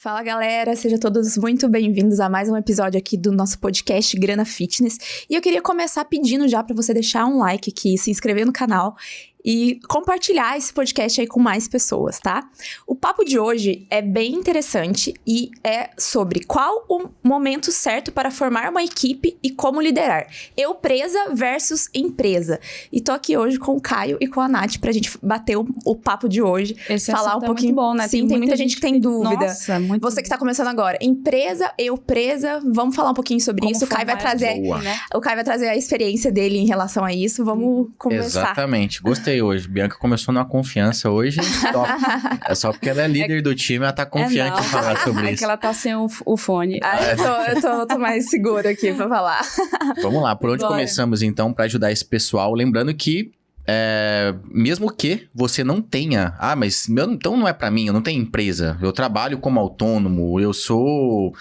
Fala galera, sejam todos muito bem-vindos a mais um episódio aqui do nosso podcast Grana Fitness. E eu queria começar pedindo já pra você deixar um like aqui, se inscrever no canal e compartilhar esse podcast aí com mais pessoas, tá? O papo de hoje é bem interessante e é sobre qual o momento certo para formar uma equipe e como liderar. Eu presa versus empresa. E tô aqui hoje com o Caio e com a Nath pra gente bater o papo de hoje. Esse falar um pouquinho. É muito bom, né? Sim, tem muita gente que tem dúvida. Nossa, muito Você que tá começando agora, empresa, eu presa, vamos falar um pouquinho sobre isso. O Caio vai trazer, né? o Caio vai trazer a experiência dele em relação a isso. Vamos conversar. Exatamente, gostei hoje. Bianca começou numa confiança hoje. Top. É só porque ela é líder do time, ela tá confiante em falar sobre isso. É que ela tá sem o fone. Eu tô mais segura aqui pra falar. Vamos lá, por onde Bora. começamos então pra ajudar esse pessoal? Lembrando que mesmo que você não tenha, mas então não é pra mim, eu não tenho empresa, eu trabalho como autônomo, eu sou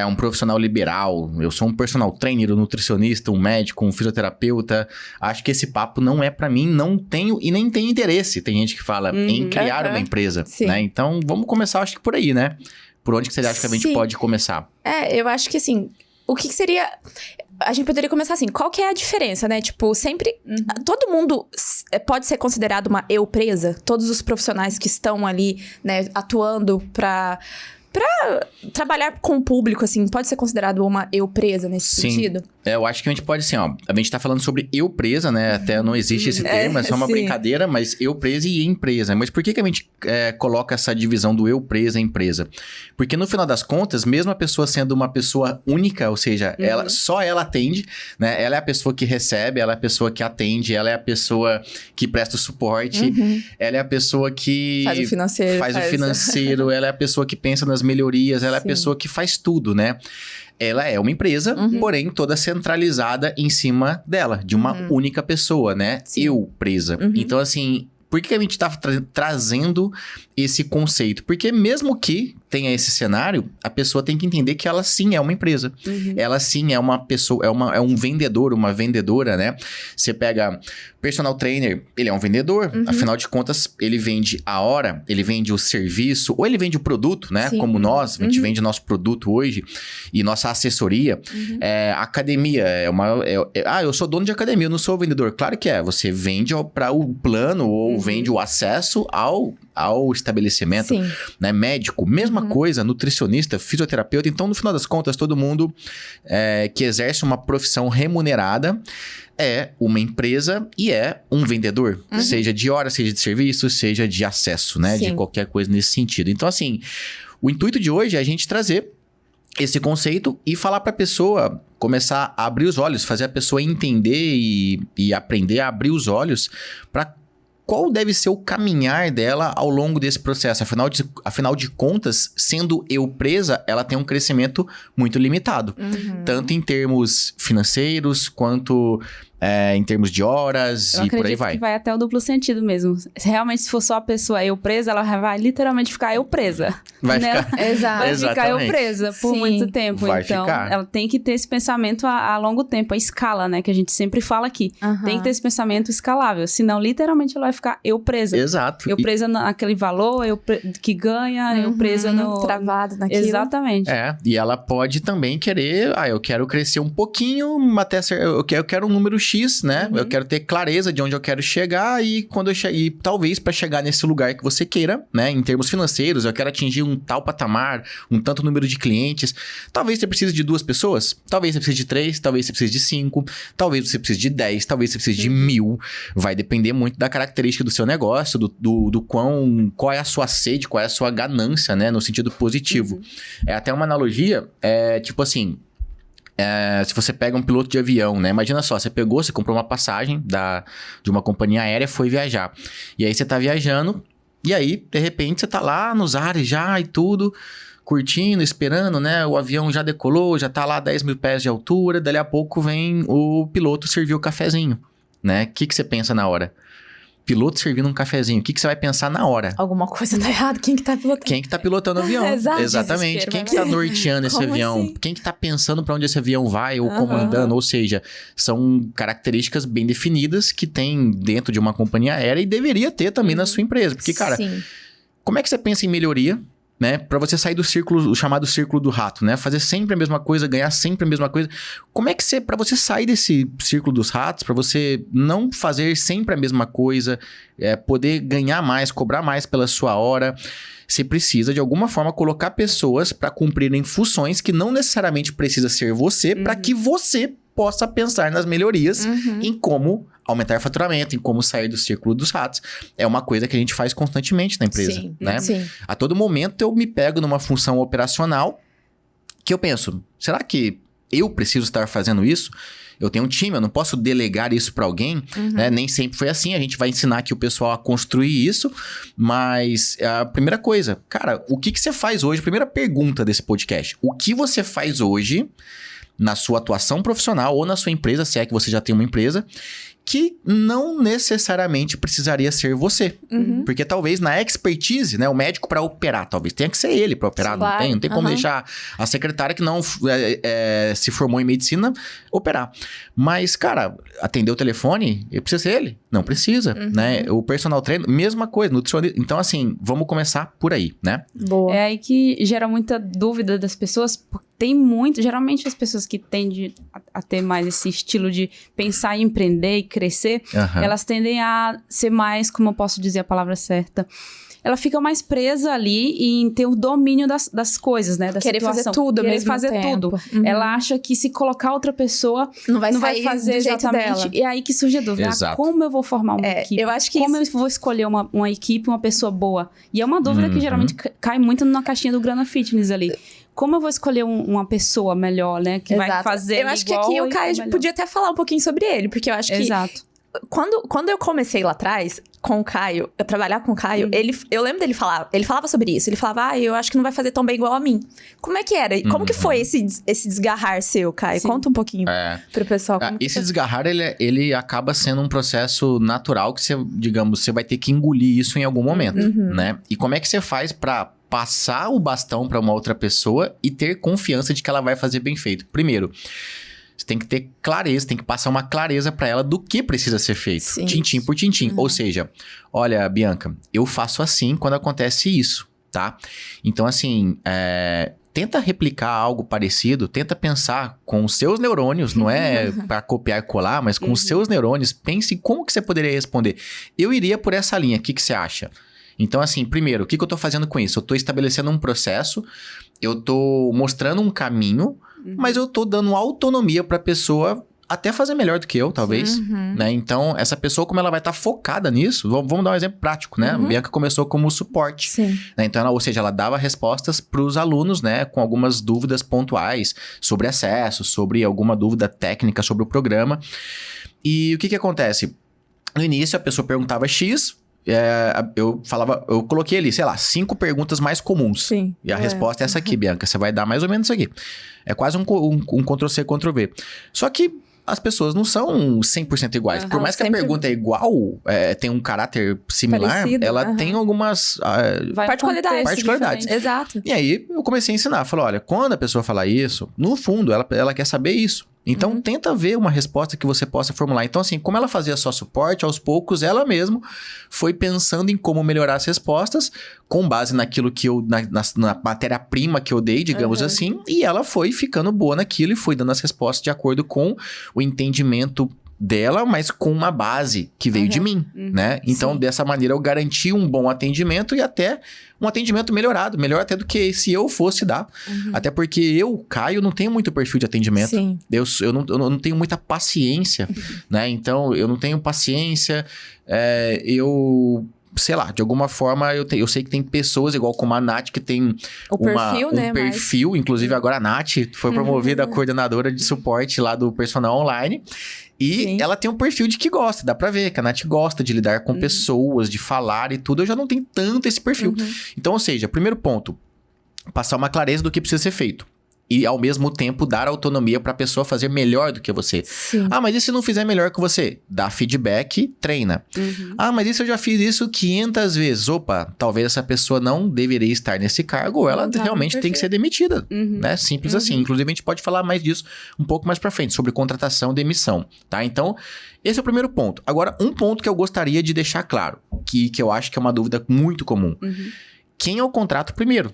um profissional liberal, eu sou um personal trainer, um nutricionista, um médico, um fisioterapeuta, acho que esse papo não é pra mim, não tenho e nem tenho interesse. Tem gente que fala em criar uma empresa, né? Então vamos começar, acho que por aí, né? Por onde que você acha que a gente pode começar? Eu acho que assim, o que seria... A gente poderia começar assim, qual que é a diferença, né? Tipo, sempre... Todo mundo pode ser considerado uma eu presa? Todos os profissionais que estão ali, né, atuando pra trabalhar com o público, assim, pode ser considerado uma eu presa nesse sentido? Eu acho que a gente pode, assim, ó, a gente tá falando sobre eu presa, né? Até não existe esse termo, é só uma brincadeira, mas eu presa e empresa. Mas por que a gente coloca essa divisão do eu presa e empresa? Porque no final das contas, mesmo a pessoa sendo uma pessoa única, ou seja, só ela atende, né? Ela é a pessoa que recebe, ela é a pessoa que atende, ela é a pessoa que presta o suporte, ela é a pessoa que... Faz o financeiro. Ela é a pessoa que pensa nas melhorias, ela é a pessoa que faz tudo, né? Ela é uma empresa, porém toda centralizada em cima dela, de uma única pessoa, né? Sim. Eu presa. Então, assim, por que a gente tá trazendo esse conceito? Porque mesmo que tenha esse cenário, a pessoa tem que entender que ela sim é uma empresa. Ela sim é uma pessoa, é um vendedor, uma vendedora, né? Você pega personal trainer, ele é um vendedor. Afinal de contas, ele vende a hora, ele vende o serviço, ou ele vende o produto, né? Sim. Como nós, a gente vende nosso produto hoje e nossa assessoria. Academia eu sou dono de academia, eu não sou vendedor. Claro que é, você vende para o plano ou vende o acesso ao estabelecimento, né? Médico, mesma coisa, nutricionista, fisioterapeuta. Então, no final das contas, todo mundo que exerce uma profissão remunerada é uma empresa e é um vendedor. Seja de hora, seja de serviço, seja de acesso, né? De qualquer coisa nesse sentido. Então, assim, o intuito de hoje é a gente trazer esse conceito e falar para a pessoa começar a abrir os olhos, fazer a pessoa entender e aprender a abrir os olhos para qual deve ser o caminhar dela ao longo desse processo. Afinal de contas, sendo eu presa, ela tem um crescimento muito limitado. Tanto em termos financeiros, quanto em termos de horas e por aí vai. Que vai até o duplo sentido mesmo. Realmente, se for só a pessoa eu presa, ela vai literalmente ficar eu presa. Vai né? ficar... Exato. Vai ficar eu presa por muito tempo. Vai então, ficar. ela tem que ter esse pensamento a longo tempo, a escala, né? Que a gente sempre fala aqui. Tem que ter esse pensamento escalável. Senão, literalmente, ela vai ficar eu presa. Exato. Eu presa naquele valor, que ganha, eu presa no... Travado naquilo. Exatamente. E ela pode também querer... eu quero crescer um pouquinho, até eu quero um número X, né? Eu quero ter clareza de onde eu quero chegar e talvez para chegar nesse lugar que você queira, né? Em termos financeiros, eu quero atingir um tal patamar, um tanto número de clientes. Talvez você precise de 2 pessoas, talvez você precise de 3, talvez você precise de 5, talvez você precise de 10, talvez você precise de 1000. Vai depender muito da característica do seu negócio, qual é a sua sede, qual é a sua ganância, né? No sentido positivo. É até uma analogia, tipo assim... se você pega um piloto de avião, né? Imagina só, você comprou uma passagem de uma companhia aérea, foi viajar. E aí você tá viajando, e aí, de repente, você tá lá nos ares já e tudo, curtindo, esperando, né? O avião já decolou, já tá lá a 10 mil pés de altura, dali a pouco vem o piloto servir o cafezinho, né? O que você pensa na hora? Piloto servindo um cafezinho, o que você vai pensar na hora? Alguma coisa tá errada, quem que tá pilotando? Quem que tá pilotando o avião? Exatamente, quem que tá norteando esse avião? Assim? Quem que tá pensando pra onde esse avião vai ou comandando? Ou seja, são características bem definidas que tem dentro de uma companhia aérea e deveria ter também na sua empresa. Porque, cara, como é que você pensa em melhoria né? Pra você sair do círculo, o chamado círculo do rato, né? Fazer sempre a mesma coisa, ganhar sempre a mesma coisa. Como é que você, pra você sair desse círculo dos ratos, pra você não fazer sempre a mesma coisa, poder ganhar mais, cobrar mais pela sua hora, você precisa, de alguma forma, colocar pessoas pra cumprirem funções que não necessariamente precisa ser você, pra que você possa pensar nas melhorias em como aumentar faturamento, em como sair do círculo dos ratos. É uma coisa que a gente faz constantemente na empresa, Sim, né? sim. A todo momento eu me pego numa função operacional que eu penso, será que eu preciso estar fazendo isso? Eu tenho um time, eu não posso delegar isso para alguém, né? Nem sempre foi assim, a gente vai ensinar aqui o pessoal a construir isso, mas a primeira coisa, cara, o que você faz hoje? Primeira pergunta desse podcast, o que você faz hoje na sua atuação profissional ou na sua empresa, se é que você já tem uma empresa, que não necessariamente precisaria ser você. Porque talvez na expertise, né, o médico para operar, talvez tenha que ser ele para operar, Claro. não tem como deixar a secretária que não se formou em medicina operar. Mas, cara, atender o telefone, precisa ser ele? Não precisa, né? O personal trainer, mesma coisa, nutricionista. Então, assim, vamos começar por aí, né? Boa. É aí que gera muita dúvida das pessoas, porque tem muito, geralmente as pessoas que tendem a ter mais esse estilo de pensar em empreender e crescer, elas tendem a ser mais, como eu posso dizer a palavra certa, ela fica mais presa ali em ter o domínio das coisas, né? Da Querer situação. fazer tudo ao Querer mesmo fazer tempo. tudo. Ela acha que se colocar outra pessoa Não vai não vai sair fazer do jeito exatamente. dela. E é aí que surge a dúvida. Exato. Como eu vou formar uma equipe? Eu acho que como eu vou escolher uma equipe, uma pessoa boa? E é uma dúvida que geralmente cai muito na caixinha do Grana Fitness ali. Como eu vou escolher uma pessoa melhor, né? Que vai fazer Eu acho que aqui o Caio podia até falar um pouquinho sobre ele, porque eu acho que... Exato. Quando eu comecei lá atrás, com o Caio, eu trabalhar com o Caio, eu lembro dele falar, ele falava sobre isso, ele falava, eu acho que não vai fazer tão bem igual a mim. Como é que era? Como que foi esse desgarrar seu, Caio? Sim. Conta um pouquinho pro pessoal. Esse desgarrar, ele acaba sendo um processo natural que você, digamos, você vai ter que engolir isso em algum momento, né? E como é que você faz pra passar o bastão pra uma outra pessoa e ter confiança de que ela vai fazer bem feito? Primeiro, você tem que ter clareza, tem que passar uma clareza pra ela do que precisa ser feito. Sim. Tintim por tintim. Ou seja, olha, Bianca, eu faço assim quando acontece isso, tá? Então, assim, tenta replicar algo parecido, tenta pensar com os seus neurônios, não é pra copiar e colar, mas com os seus neurônios, pense como que você poderia responder. Eu iria por essa linha, o que você acha? Então, assim, primeiro, o que eu tô fazendo com isso? Eu tô estabelecendo um processo, eu tô mostrando um caminho, mas eu tô dando autonomia pra pessoa até fazer melhor do que eu, talvez, né? Então, essa pessoa, como ela vai estar focada nisso, vamos dar um exemplo prático, né? A Bianca começou como suporte. Sim. Né? Então, ou seja, ela dava respostas pros alunos, né? Com algumas dúvidas pontuais sobre acesso, sobre alguma dúvida técnica sobre o programa. E o que acontece? No início, a pessoa perguntava X... eu coloquei ali, sei lá, 5 perguntas mais comuns. Sim. E a resposta é essa aqui, Bianca. Você vai dar mais ou menos isso aqui. É quase um Ctrl-C, Ctrl-V. Só que as pessoas não são 100% iguais. Por mais que a pergunta é igual, tem um caráter similar, parecido, ela tem algumas particularidades. Exato. E aí, eu comecei a ensinar. Falei, olha, quando a pessoa falar isso, no fundo, ela quer saber isso. Então, tenta ver uma resposta que você possa formular. Então, assim, como ela fazia só suporte, aos poucos, ela mesma foi pensando em como melhorar as respostas, com base naquilo que eu... na matéria-prima que eu dei, digamos assim. E ela foi ficando boa naquilo e foi dando as respostas de acordo com o entendimento dela, mas com uma base que veio de mim, né? Então, dessa maneira, eu garanti um bom atendimento e até um atendimento melhorado. Melhor até do que se eu fosse dar. Até porque eu, Caio, não tenho muito perfil de atendimento. Sim. Eu não tenho muita paciência, né? Então, eu não tenho paciência. Sei lá, de alguma forma, eu sei que tem pessoas, igual como a Nath, que tem um perfil. Inclusive, agora a Nath foi promovida a coordenadora de suporte lá do personal online. E ela tem um perfil de que gosta, dá pra ver que a Nath gosta de lidar com pessoas, de falar e tudo. Eu já não tenho tanto esse perfil. Então, ou seja, primeiro ponto, passar uma clareza do que precisa ser feito. E, ao mesmo tempo, dar autonomia pra pessoa fazer melhor do que você. Sim. Ah, mas e se não fizer melhor que você? Dá feedback, treina. Ah, mas isso eu já fiz isso 500 vezes. Opa, talvez essa pessoa não deveria estar nesse cargo ou ela realmente tem que ser demitida. Né? Simples assim. Inclusive, a gente pode falar mais disso um pouco mais pra frente, sobre contratação e demissão. Tá? Então, esse é o primeiro ponto. Agora, um ponto que eu gostaria de deixar claro, que eu acho que é uma dúvida muito comum. Quem eu contrato primeiro?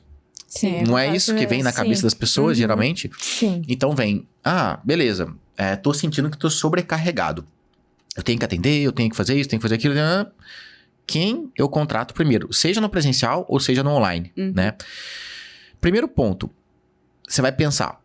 Sim, Não é isso que vem na cabeça das pessoas, geralmente? Sim. Então vem, beleza, tô sentindo que tô sobrecarregado. Eu tenho que atender, eu tenho que fazer isso, tenho que fazer aquilo. Quem eu contrato primeiro? Seja no presencial ou seja no online, né? Primeiro ponto, você vai pensar,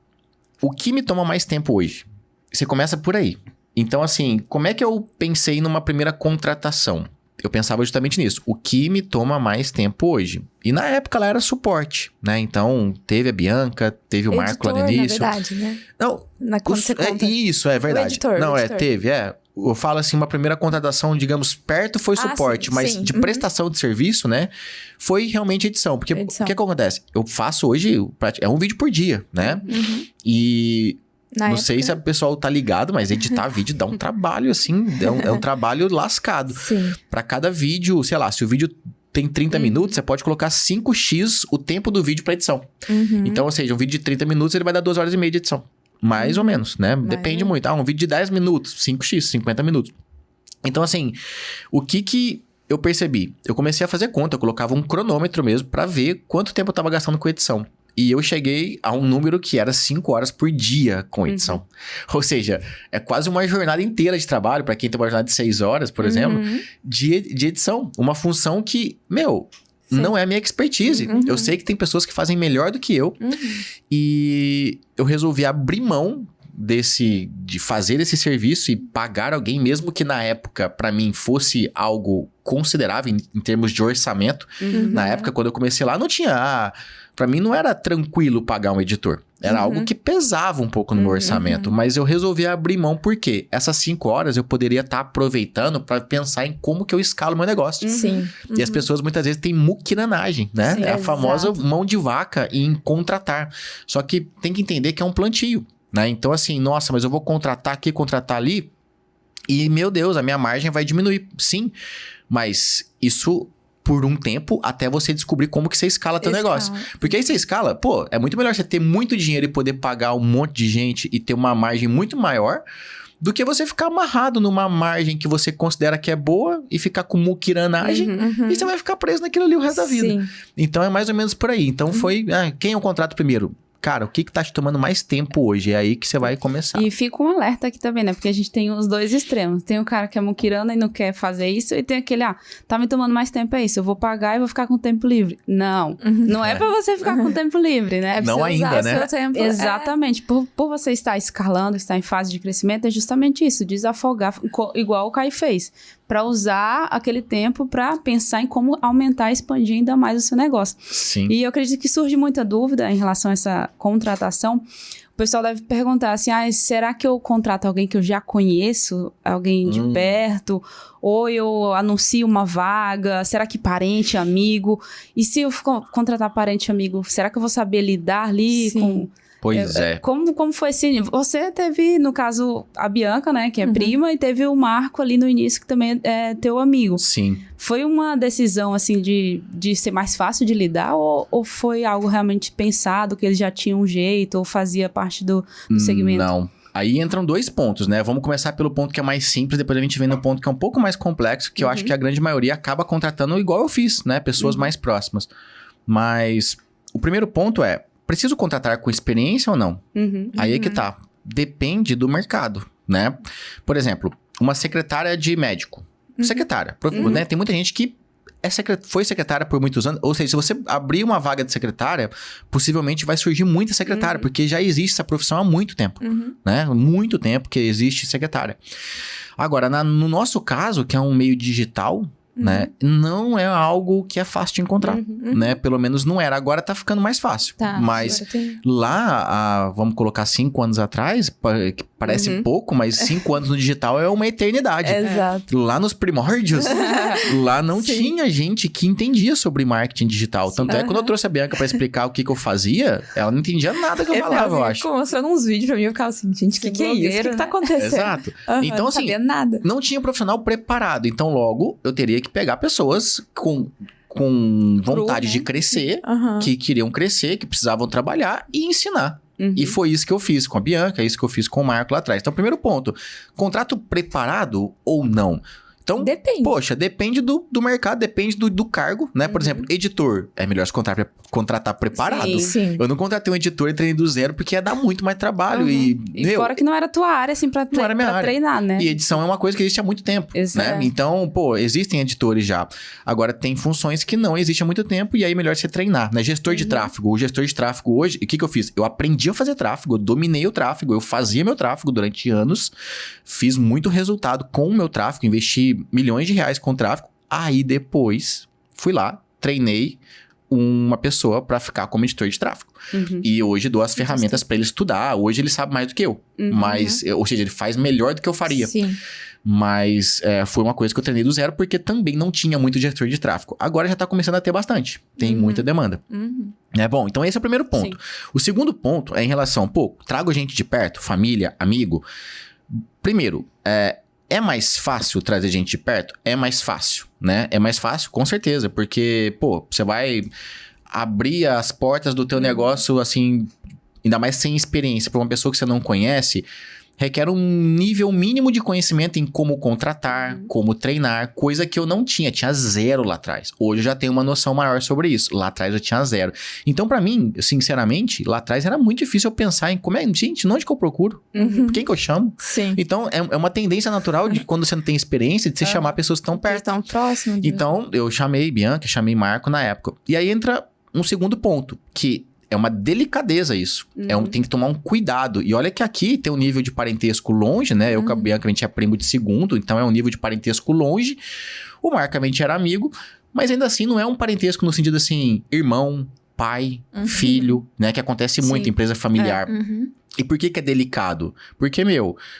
o que me toma mais tempo hoje? Você começa por aí. Então, assim, como é que eu pensei numa primeira contratação? Eu pensava justamente nisso. O que me toma mais tempo hoje? E na época ela era suporte, né? Então, teve a Bianca, teve o Marco lá no início. Na verdade, né? Não, quando você conta. Isso, é verdade. O editor. Teve. Eu falo assim, uma primeira contratação, digamos, perto foi suporte, sim, mas sim. de prestação de serviço, né? Foi realmente edição. Porque o que acontece? Eu faço hoje, é um vídeo por dia, né? E... Não sei se o pessoal tá ligado, mas editar vídeo dá um trabalho, assim, é um trabalho lascado. Sim. Pra cada vídeo, sei lá, se o vídeo tem 30 minutos, você pode colocar 5x o tempo do vídeo pra edição. Então, ou seja, um vídeo de 30 minutos, ele vai dar 2 horas e meia de edição. Mais ou menos, né? Depende muito. Um vídeo de 10 minutos, 5x, 50 minutos. Então, assim, o que eu percebi? Eu comecei a fazer conta, eu colocava um cronômetro mesmo pra ver quanto tempo eu tava gastando com edição. E eu cheguei a um número que era 5 horas por dia com edição. Ou seja, é quase uma jornada inteira de trabalho, para quem tem uma jornada de 6 horas, por exemplo, de edição. Uma função que, não é a minha expertise. Eu sei que tem pessoas que fazem melhor do que eu. E eu resolvi abrir mão de fazer esse serviço e pagar alguém, mesmo que na época, para mim, fosse algo considerável em termos de orçamento. Na época, quando eu comecei lá, não tinha... Pra mim não era tranquilo pagar um editor. Era algo que pesava um pouco no meu orçamento. Mas eu resolvi abrir mão porque essas 5 horas eu poderia estar aproveitando para pensar em como que eu escalo meu negócio. Sim. E as pessoas muitas vezes têm muquiranagem, né? Sim, é a famosa mão de vaca em contratar. Só que tem que entender que é um plantio, né? Então assim, nossa, mas eu vou contratar aqui, contratar ali e, meu Deus, a minha margem vai diminuir. Sim, mas isso... por um tempo, até você descobrir como que você escala teu negócio. Porque aí você escala, é muito melhor você ter muito dinheiro e poder pagar um monte de gente e ter uma margem muito maior do que você ficar amarrado numa margem que você considera que é boa e ficar com muquiranagem e você vai ficar preso naquilo ali o resto da vida. Sim. Então é mais ou menos por aí. Então foi, quem é o contrato primeiro? Cara, o que tá te tomando mais tempo hoje? É aí que você vai começar. E fica um alerta aqui também, né? Porque a gente tem os dois extremos. Tem o cara que é muquirana e não quer fazer isso. E tem aquele, tá me tomando mais tempo, é isso. Eu vou pagar e vou ficar com tempo livre. Não. Não é pra você ficar com tempo livre, né? É não ainda, né? Seu tempo. Exatamente. Por você estar escalando, estar em fase de crescimento, é justamente isso. Desafogar, igual o Caio fez. Para usar aquele tempo para pensar em como aumentar e expandir ainda mais o seu negócio. Sim. E eu acredito que surge muita dúvida em relação a essa contratação. O pessoal deve perguntar assim, será que eu contrato alguém que eu já conheço? Alguém de perto? Ou eu anuncio uma vaga? Será que parente, amigo? E se eu contratar parente, amigo, será que eu vou saber lidar ali com... Pois é. Como foi assim? Você teve, no caso, a Bianca, né? Que é prima, e teve o Marco ali no início, que também é teu amigo. Sim. Foi uma decisão, assim, de ser mais fácil de lidar? Ou foi algo realmente pensado, que eles já tinham um jeito, ou fazia parte do segmento? Não. Aí entram 2 pontos, né? Vamos começar pelo ponto que é mais simples, depois a gente vem no ponto que é um pouco mais complexo, que eu acho que a grande maioria acaba contratando igual eu fiz, né? Pessoas mais próximas. Mas o primeiro ponto é... preciso contratar com experiência ou não? Aí é que tá. Depende do mercado, né? Por exemplo, uma secretária de médico. Secretária. Né? Tem muita gente que foi secretária por muitos anos. Ou seja, se você abrir uma vaga de secretária, possivelmente vai surgir muita secretária, porque já existe essa profissão há muito tempo. Né? Muito tempo que existe secretária. Agora, no nosso caso, que é um meio digital... né? Não é algo que é fácil de encontrar, né? Pelo menos não era. Agora tá ficando mais fácil. Mas lá, vamos colocar 5 anos atrás, que parece pouco, mas 5 anos no digital é uma eternidade. Exato. Lá nos primórdios, lá não tinha gente que entendia sobre marketing digital. Tanto é que quando eu trouxe a Bianca pra explicar o que eu fazia, ela não entendia nada que eu falava, eu acho. Mostrando uns vídeos pra mim, eu ficava assim, gente, o que é isso? O que tá acontecendo? Exato. Então, assim, não sabia nada. Não tinha profissional preparado. Então, logo, eu teria que pegar pessoas com vontade de crescer, que queriam crescer, que precisavam trabalhar e ensinar. E foi isso que eu fiz com a Bianca, é isso que eu fiz com o Marco lá atrás. Então, primeiro ponto, contrato preparado ou não? Então, Depende. Poxa, depende do mercado, depende do cargo, né? Por exemplo, editor. É melhor se contratar preparado. Sim. Eu não contratei um editor e treinei do zero porque ia dar muito mais trabalho. E fora que não era tua área, assim, pra treinar, né? E edição é uma coisa que existe há muito tempo, né? Então, existem editores já. Agora, tem funções que não existem há muito tempo e aí é melhor você treinar, né? Gestor de tráfego. O gestor de tráfego hoje, o que eu fiz? Eu aprendi a fazer tráfego, eu dominei o tráfego, eu fazia meu tráfego durante anos, fiz muito resultado com o meu tráfego, investi milhões de reais com tráfego. Aí depois, fui lá, treinei uma pessoa para ficar como editor de tráfego. E hoje dou as ferramentas para ele estudar. Hoje ele sabe mais do que eu. Mas, ou seja, ele faz melhor do que eu faria. Sim. Mas foi uma coisa que eu treinei do zero porque também não tinha muito gestor de tráfego. Agora já tá começando a ter bastante. Tem muita demanda. Bom, então esse é o primeiro ponto. Sim. O segundo ponto é em relação, trago gente de perto, família, amigo. Primeiro, é mais fácil trazer gente de perto? É mais fácil, né? É mais fácil, com certeza, porque, você vai abrir as portas do teu negócio, assim, ainda mais sem experiência, para uma pessoa que você não conhece, requer um nível mínimo de conhecimento em como contratar, como treinar, coisa que eu não tinha zero lá atrás. Hoje eu já tenho uma noção maior sobre isso, lá atrás eu tinha zero. Então, pra mim, sinceramente, lá atrás era muito difícil eu pensar em gente, onde que eu procuro? Quem que eu chamo? Sim. Então, é uma tendência natural de quando você não tem experiência, de você chamar pessoas que estão perto. Estão próximos. Então, eu chamei Bianca, chamei Marco na época. E aí entra um segundo ponto, que é uma delicadeza isso. Tem que tomar um cuidado. E olha que aqui tem um nível de parentesco longe, né? Eu com a Bianca, a gente é primo de segundo, então é um nível de parentesco longe. O Marco, a gente era amigo, mas ainda assim não é um parentesco no sentido assim, irmão, pai, filho, né? Que acontece muito em empresa familiar. E por que é delicado? Porque,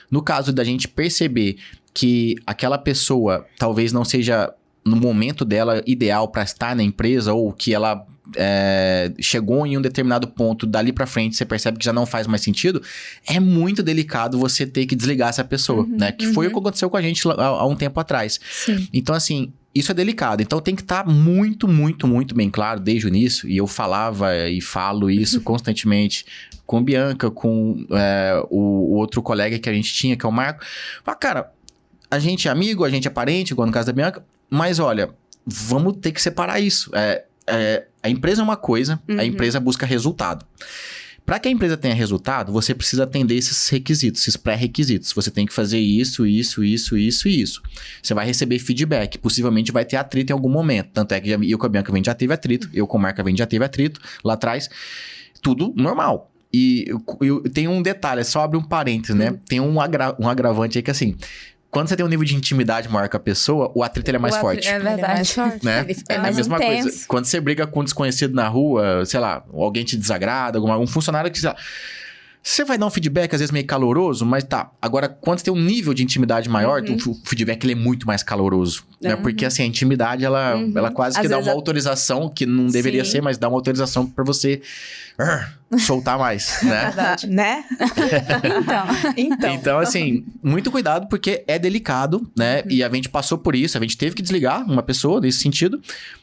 no caso da gente perceber que aquela pessoa talvez não seja no momento dela ideal para estar na empresa ou que ela chegou em um determinado ponto, dali pra frente você percebe que já não faz mais sentido, é muito delicado você ter que desligar essa pessoa, né? Que foi o que aconteceu com a gente há um tempo atrás. Sim. Então, assim, isso é delicado. Então, tem que estar muito, muito, muito bem claro desde o início, e eu falava e falo isso constantemente com Bianca, com o outro colega que a gente tinha, que é o Marco. Fala, cara, a gente é amigo, a gente é parente, igual no caso da Bianca, mas olha, vamos ter que separar isso. A empresa é uma coisa, a empresa busca resultado. Para que a empresa tenha resultado, você precisa atender esses requisitos, esses pré-requisitos. Você tem que fazer isso, isso, isso, isso e isso. Você vai receber feedback, possivelmente vai ter atrito em algum momento. Tanto é que eu com a Bianca já teve atrito, eu com a Marca já teve atrito lá atrás. Tudo normal. E tem um detalhe, é só abrir um parênteses, né? Tem um agravante aí que assim... Quando você tem um nível de intimidade maior com a pessoa, o atrito ele é mais forte. É verdade. Ele é mais forte. Né? É mais a mesma intenso. coisa. Quando você briga com um desconhecido na rua, sei lá, alguém te desagrada, um funcionário que... Você vai dar um feedback, às vezes, meio caloroso, mas tá. Agora, quando você tem um nível de intimidade maior, o feedback ele é muito mais caloroso. Né? Porque, assim, a intimidade, ela quase que dá uma autorização, que não deveria ser, mas dá uma autorização pra você soltar mais, né? Verdade, né? Então, assim, muito cuidado, porque é delicado, né? E a gente passou por isso, a gente teve que desligar uma pessoa nesse sentido.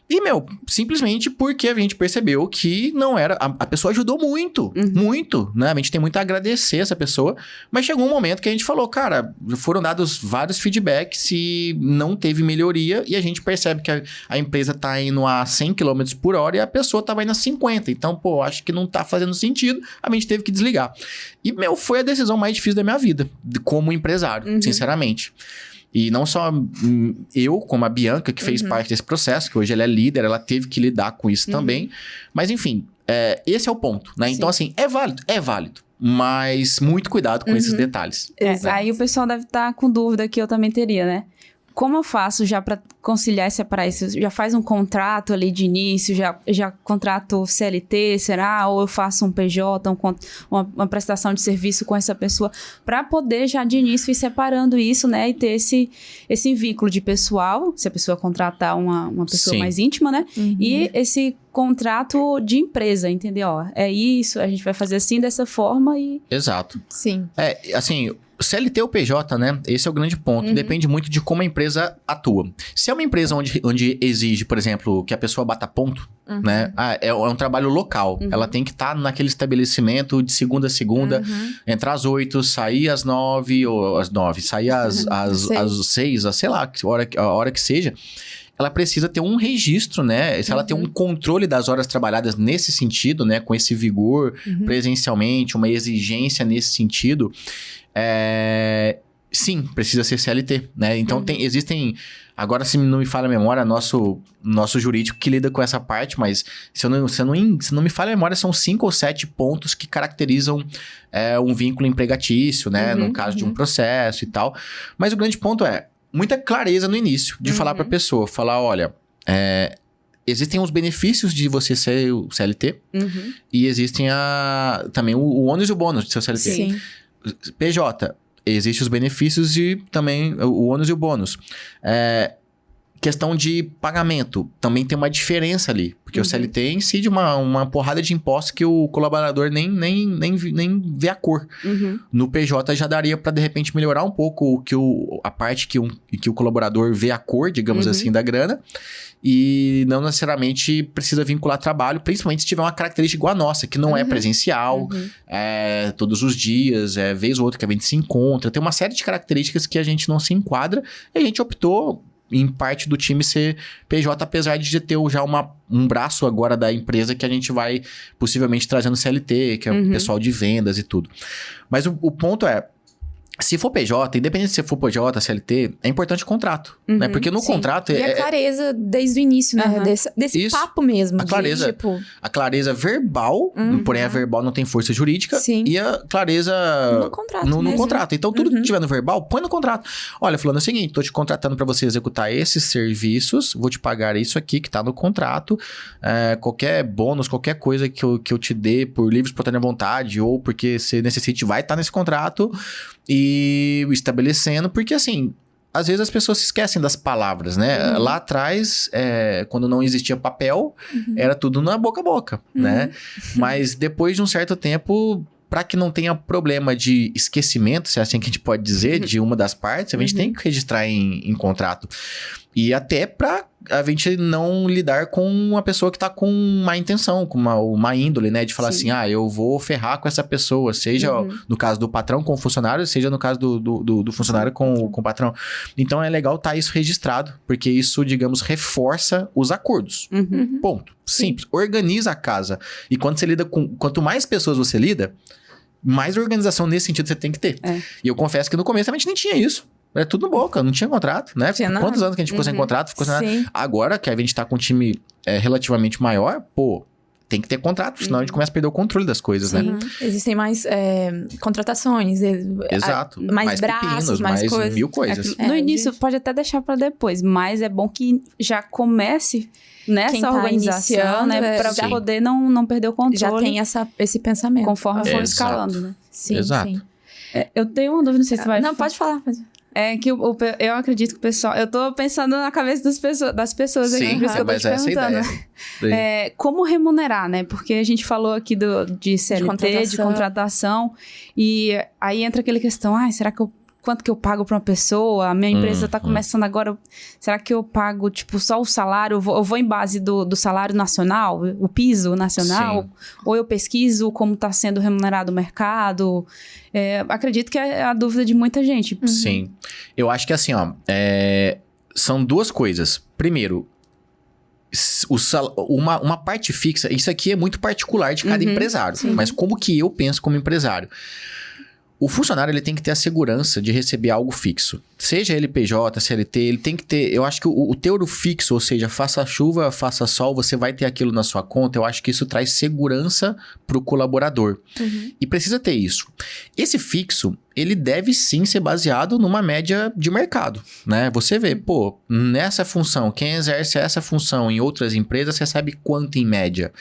E, simplesmente porque a gente percebeu que não era... A pessoa ajudou muito, muito, né? A gente tem muito a agradecer essa pessoa, mas chegou um momento que a gente falou, cara, foram dados vários feedbacks e não teve melhoria, e a gente percebe que a empresa tá indo a 100 km por hora e a pessoa tava indo a 50. Então, acho que não tá fazendo sentido, a gente teve que desligar. E, foi a decisão mais difícil da minha vida, como empresário, sinceramente. E não só eu, como a Bianca, que fez parte desse processo, que hoje ela é líder, ela teve que lidar com isso também. Mas, enfim, esse é o ponto, né? Sim. Então, assim, é válido. Mas muito cuidado com esses detalhes. Né? Aí o pessoal deve estar com dúvida que eu também teria, né? Como eu faço já para conciliar e separar isso? Já faz um contrato ali de início, já contrato CLT, será? Ou eu faço um PJ, uma prestação de serviço com essa pessoa, para poder já de início ir separando isso, né? E ter esse vínculo de pessoal, se a pessoa contratar uma pessoa mais íntima, né? E esse contrato de empresa, entendeu? Ó, é isso, a gente vai fazer assim, dessa forma e... Exato. Sim. Assim, CLT ou PJ, né? Esse é o grande ponto. Depende muito de como a empresa atua. Se é uma empresa onde exige, por exemplo, que a pessoa bata ponto, né? É um trabalho local. Ela tem que estar naquele estabelecimento de segunda a segunda, entrar às 8, sair às 9, ou às 9, sair às 6, sei lá, a hora que seja. Ela precisa ter um registro, né? Se ela tem um controle das horas trabalhadas nesse sentido, né? Com esse vigor presencialmente, uma exigência nesse sentido, sim, precisa ser CLT, né? Então existem... Agora, se não me falha a memória, nosso jurídico que lida com essa parte, mas se não me falha a memória, são 5 ou 7 pontos que caracterizam um vínculo empregatício, né? No caso de um processo e tal. Mas o grande ponto é muita clareza no início, de falar para a pessoa, falar, olha, existem os benefícios de você ser o CLT e existem também o ônus e o bônus de ser o CLT. Sim. PJ, existem os benefícios e também o ônus e o bônus. Questão de pagamento, também tem uma diferença ali, porque o CLT incide uma porrada de impostos que o colaborador nem vê a cor. No PJ já daria para de repente melhorar um pouco a parte que o colaborador vê a cor, digamos assim, da grana, e não necessariamente precisa vincular trabalho, principalmente se tiver uma característica igual a nossa, que não é presencial, todos os dias, vez ou outra que a gente se encontra, tem uma série de características que a gente não se enquadra, e a gente optou em parte do time ser PJ, apesar de ter já um braço agora da empresa que a gente vai possivelmente trazendo CLT, que é o pessoal de vendas e tudo. Mas o ponto é, se for PJ, independente se for PJ, CLT, é importante o contrato, né? Porque no contrato... E a clareza desde o início, né? Desse papo mesmo. A clareza verbal, porém a verbal não tem força jurídica. Sim. E a clareza... No contrato no contrato. Então, tudo que tiver no verbal, põe no contrato. Olha, fulano, é o seguinte, tô te contratando para você executar esses serviços, vou te pagar isso aqui que tá no contrato, qualquer bônus, qualquer coisa que eu te dê por livre, espontânea vontade, ou porque você necessite, vai estar nesse contrato, e estabelecendo, porque assim, às vezes as pessoas se esquecem das palavras, né? Lá atrás, quando não existia papel, era tudo na boca a boca, né? Mas depois de um certo tempo, para que não tenha problema de esquecimento, se é assim que a gente pode dizer, de uma das partes, a gente tem que registrar em contrato. E até para a gente não lidar com uma pessoa que tá com má intenção, com uma índole, né? De falar assim, eu vou ferrar com essa pessoa, seja no caso do patrão com o funcionário, seja no caso do funcionário com o patrão. Então é legal estar isso registrado, porque isso, digamos, reforça os acordos. Ponto. Simples. Organiza a casa. E quando você lida quanto mais pessoas você lida, mais organização nesse sentido você tem que ter. E eu confesso que no começo a gente nem tinha isso. Era tudo no boca, não tinha contrato, né? Quantos anos que a gente ficou sem contrato? Ficou sem nada. Agora que a gente tá com um time relativamente maior, tem que ter contrato, senão a gente começa a perder o controle das coisas, né? Existem mais contratações. Exato. Mais braços, mais coisas. Mil coisas. No início pode até deixar para depois, mas é bom que já comece nessa organização, né? Para poder não perder o controle. Já tem esse pensamento. Conforme for escalando, né? Sim, exato. Sim. Eu tenho uma dúvida, não sei se vai... Não, pode falar. É que eu acredito que o pessoal... Eu tô pensando na cabeça das pessoas aqui, por isso que eu tô te perguntando. Como remunerar, né? Porque a gente falou aqui de CLT, de contratação, e aí entra aquela questão, será que quanto que eu pago pra uma pessoa? A minha empresa tá começando agora, será que eu pago, tipo, só o salário? Eu vou em base do salário nacional, o piso nacional? Ou eu pesquiso como tá sendo remunerado o mercado? Acredito que é a dúvida de muita gente. Sim. Eu acho que assim, são duas coisas. Primeiro, uma parte fixa, isso aqui é muito particular de cada empresário. Mas como que eu penso como empresário? O funcionário, ele tem que ter a segurança de receber algo fixo. Seja ele PJ, CLT, ele tem que ter... Eu acho que o teor fixo, ou seja, faça chuva, faça sol, você vai ter aquilo na sua conta. Eu acho que isso traz segurança para o colaborador. E precisa ter isso. Esse fixo, ele deve sim ser baseado numa média de mercado, né? Você vê, nessa função, quem exerce essa função em outras empresas recebe quanto em média?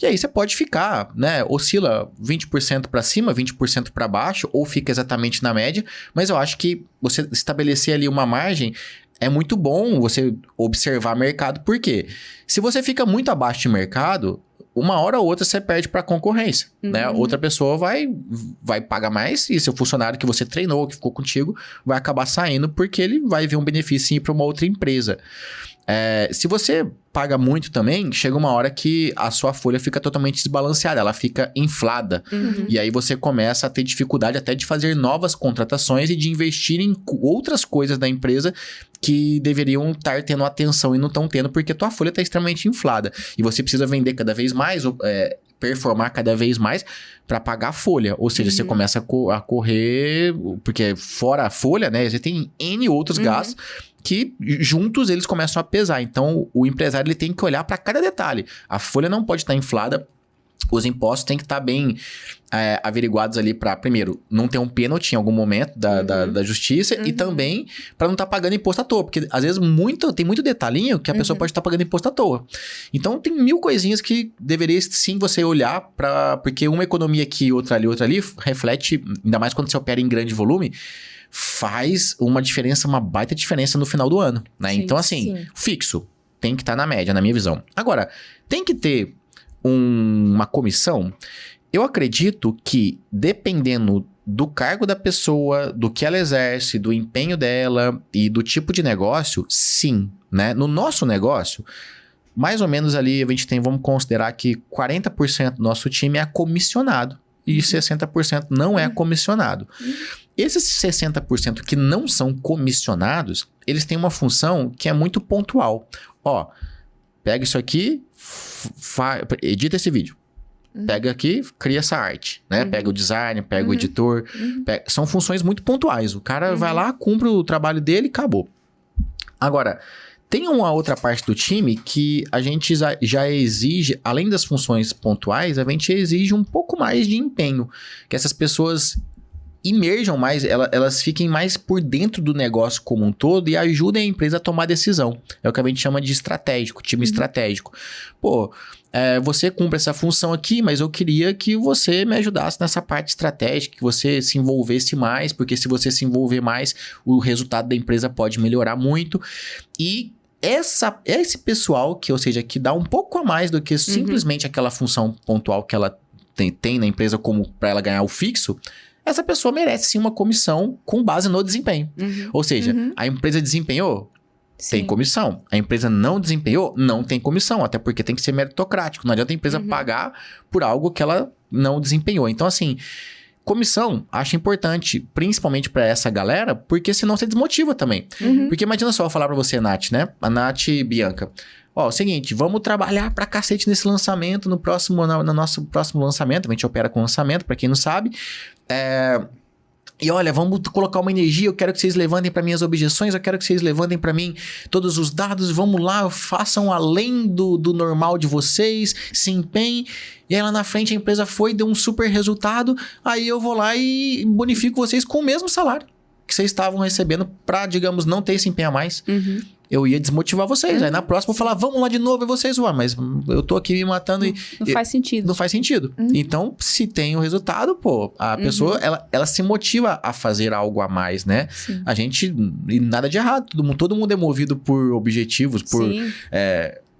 E aí você pode ficar, né? Oscila 20% para cima, 20% para baixo, ou fica exatamente na média, mas eu acho que você estabelecer ali uma margem é muito bom você observar mercado, porque se você fica muito abaixo de mercado, uma hora ou outra você perde para concorrência, né? Outra pessoa vai pagar mais e seu funcionário que você treinou, que ficou contigo, vai acabar saindo porque ele vai ver um benefício para uma outra empresa. Se você paga muito também, chega uma hora que a sua folha fica totalmente desbalanceada, ela fica inflada. E aí você começa a ter dificuldade até de fazer novas contratações e de investir em outras coisas da empresa que deveriam estar tendo atenção e não estão tendo, porque a tua folha está extremamente inflada. E você precisa vender cada vez mais, performar cada vez mais para pagar a folha. Ou seja, você começa a correr, porque fora a folha, né, você tem N outros gastos que juntos eles começam a pesar. Então, o empresário ele tem que olhar para cada detalhe. A folha não pode estar inflada, os impostos têm que estar bem averiguados ali para, primeiro, não ter um pênalti em algum momento da justiça e também para não estar pagando imposto à toa. Porque, às vezes, tem muito detalhinho que a pessoa pode estar pagando imposto à toa. Então, tem 1000 coisinhas que deveria, sim, você olhar para... Porque uma economia aqui, outra ali, reflete, ainda mais quando você opera em grande volume, faz uma diferença, uma baita diferença no final do ano, né? Sim, então, assim, fixo, tem que estar na média, na minha visão. Agora, tem que ter uma comissão? Eu acredito que, dependendo do cargo da pessoa, do que ela exerce, do empenho dela e do tipo de negócio, sim, né? No nosso negócio, mais ou menos ali, a gente tem, vamos considerar que 40% do nosso time é comissionado e 60% não é comissionado. Esses 60% que não são comissionados, eles têm uma função que é muito pontual. Ó, pega isso aqui, edita esse vídeo. Pega aqui, cria essa arte, né? Pega o design, pega o editor. São funções muito pontuais. O cara vai lá, cumpre o trabalho dele e acabou. Agora, tem uma outra parte do time que a gente já exige, além das funções pontuais, a gente exige um pouco mais de empenho. Que essas pessoas imerjam mais, elas fiquem mais por dentro do negócio como um todo e ajudem a empresa a tomar decisão. É o que a gente chama de estratégico, time estratégico. Pô, você cumpre essa função aqui, mas eu queria que você me ajudasse nessa parte estratégica, que você se envolvesse mais, porque se você se envolver mais, o resultado da empresa pode melhorar muito. E esse pessoal, ou seja, que dá um pouco a mais do que simplesmente aquela função pontual que ela tem na empresa como para ela ganhar o fixo, essa pessoa merece sim uma comissão com base no desempenho. Ou seja, a empresa desempenhou? Sim. Tem comissão. A empresa não desempenhou? Não tem comissão, até porque tem que ser meritocrático. Não adianta a empresa pagar por algo que ela não desempenhou. Então, assim, comissão, acho importante, principalmente para essa galera, porque senão você desmotiva também. Porque imagina só eu falar para você, Nath, né? A Nath e Bianca. Ó, é o seguinte, vamos trabalhar pra cacete nesse lançamento, no nosso próximo lançamento. A gente opera com lançamento, pra quem não sabe. E olha, vamos colocar uma energia, eu quero que vocês levantem para mim as objeções, eu quero que vocês levantem para mim todos os dados, vamos lá, façam além do normal de vocês, se empenhem. E aí lá na frente a empresa deu um super resultado, aí eu vou lá e bonifico vocês com o mesmo salário que vocês estavam recebendo para, digamos, não ter esse empenho a mais. Eu ia desmotivar vocês. Aí na próxima eu falar, vamos lá de novo, e vocês, mas eu tô aqui me matando não faz sentido. Não faz sentido. Então, se tem o resultado, pô, a pessoa, ela se motiva a fazer algo a mais, né? Sim. A gente, e nada de errado, todo mundo é movido por objetivos, por...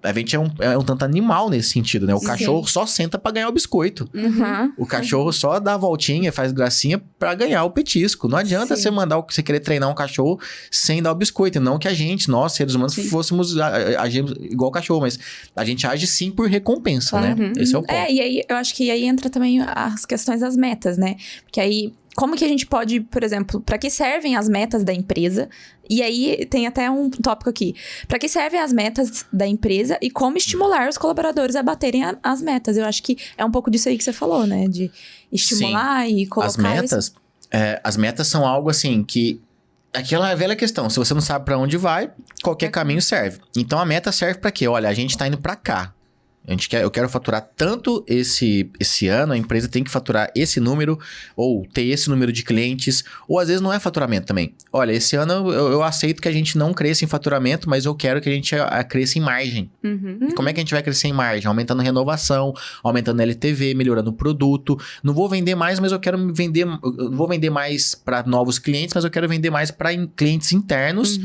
A gente é um tanto animal nesse sentido, né? O cachorro só senta pra ganhar o biscoito. O cachorro só dá a voltinha, faz gracinha pra ganhar o petisco. Não adianta você você querer treinar um cachorro sem dar o biscoito. Não que nós, seres humanos, fôssemos agir igual o cachorro, mas a gente age sim por recompensa, né? Esse é o ponto. E aí, eu acho que aí entra também as questões das metas, né? Porque aí... Como que a gente pode, por exemplo, para que servem as metas da empresa? E aí tem até um tópico aqui. Para que servem as metas da empresa e como estimular os colaboradores a baterem as metas? Eu acho que é um pouco disso aí que você falou, né? De estimular e colocar... As metas são algo assim que... Aquela velha questão, se você não sabe para onde vai, qualquer caminho serve. Então a meta serve para quê? Olha, a gente tá indo para cá. Eu quero faturar tanto esse ano, a empresa tem que faturar esse número, ou ter esse número de clientes, ou às vezes não é faturamento também. Olha, esse ano eu aceito que a gente não cresça em faturamento, mas eu quero que a gente cresça em margem. E como é que a gente vai crescer em margem? Aumentando renovação, aumentando LTV, melhorando o produto. Não vou vender mais, mas eu quero vender... Não vou vender mais para novos clientes, mas eu quero vender mais para clientes internos.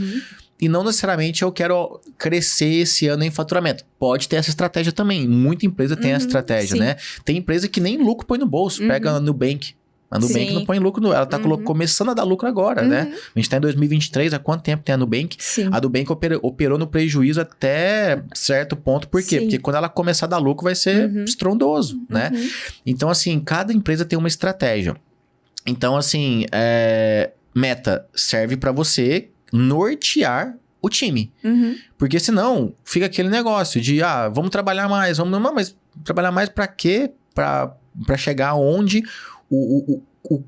e não necessariamente eu quero crescer esse ano em faturamento. Pode ter essa estratégia também. Muita empresa tem essa estratégia, né? Tem empresa que nem lucro põe no bolso. Pega a Nubank. A Nubank não põe lucro, ela tá começando a dar lucro agora, né? A gente tá em 2023, há quanto tempo tem a Nubank? Sim. A Nubank operou no prejuízo até certo ponto. Por quê? Porque quando ela começar a dar lucro, vai ser estrondoso, né? Então, assim, cada empresa tem uma estratégia. Então, assim, meta serve para você nortear o time. Porque senão, fica aquele negócio de, vamos trabalhar mais, mas trabalhar mais para quê? Para chegar onde...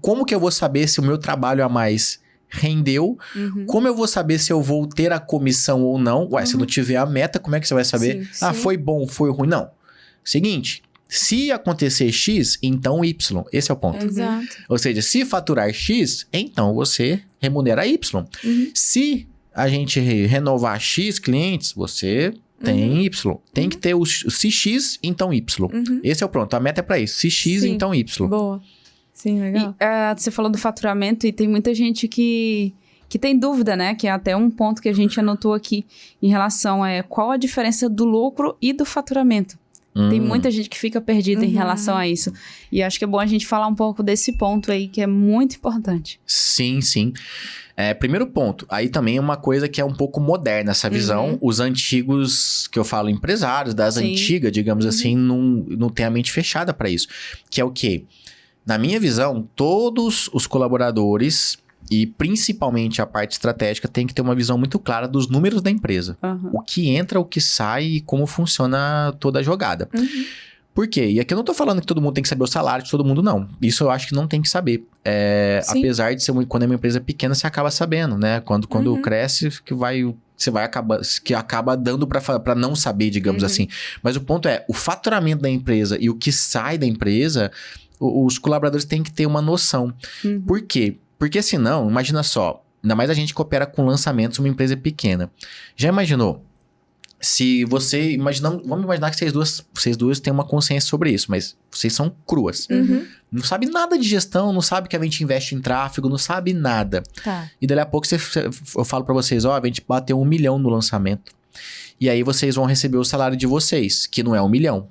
como que eu vou saber se o meu trabalho a mais rendeu? Como eu vou saber se eu vou ter a comissão ou não? Se não tiver a meta, como é que você vai saber? Sim. Foi bom, foi ruim? Não. Seguinte, se acontecer X, então Y. Esse é o ponto. Exato. Ou seja, se faturar X, então você remunera Y. Se a gente renovar X clientes, você... tem Y. Tem que ter se X, então Y. Esse é o pronto. A meta é pra isso. Se X, então Y. Boa. Sim, legal. E, você falou do faturamento e tem muita gente que tem dúvida, né? Que é até um ponto que a gente anotou aqui em relação a qual a diferença do lucro e do faturamento. Tem muita gente que fica perdida em relação a isso. E acho que é bom a gente falar um pouco desse ponto aí, que é muito importante. Sim. Primeiro ponto, aí também é uma coisa que é um pouco moderna, essa visão. Os antigos, que eu falo, empresários das antigas, digamos assim, não tem a mente fechada para isso. Que é o quê? Na minha visão, todos os colaboradores, e principalmente a parte estratégica, tem que ter uma visão muito clara dos números da empresa. O que entra, o que sai e como funciona toda a jogada. Por quê? E aqui eu não tô falando que todo mundo tem que saber o salário de todo mundo, não. Isso eu acho que não tem que saber. Apesar de ser quando é uma empresa pequena, você acaba sabendo, né? Quando cresce, que acaba dando pra não saber, digamos assim. Mas o ponto é, o faturamento da empresa e o que sai da empresa, os colaboradores têm que ter uma noção. Por quê? Porque senão, imagina só, ainda mais a gente que opera com lançamentos, uma empresa pequena. Já imaginou? Se você... vamos imaginar que vocês duas têm uma consciência sobre isso, mas vocês são cruas. Não sabe nada de gestão, não sabe que a gente investe em tráfego, não sabe nada. E daí a pouco eu falo pra vocês, a gente bateu 1 milhão no lançamento. E aí vocês vão receber o salário de vocês, que não é 1 milhão.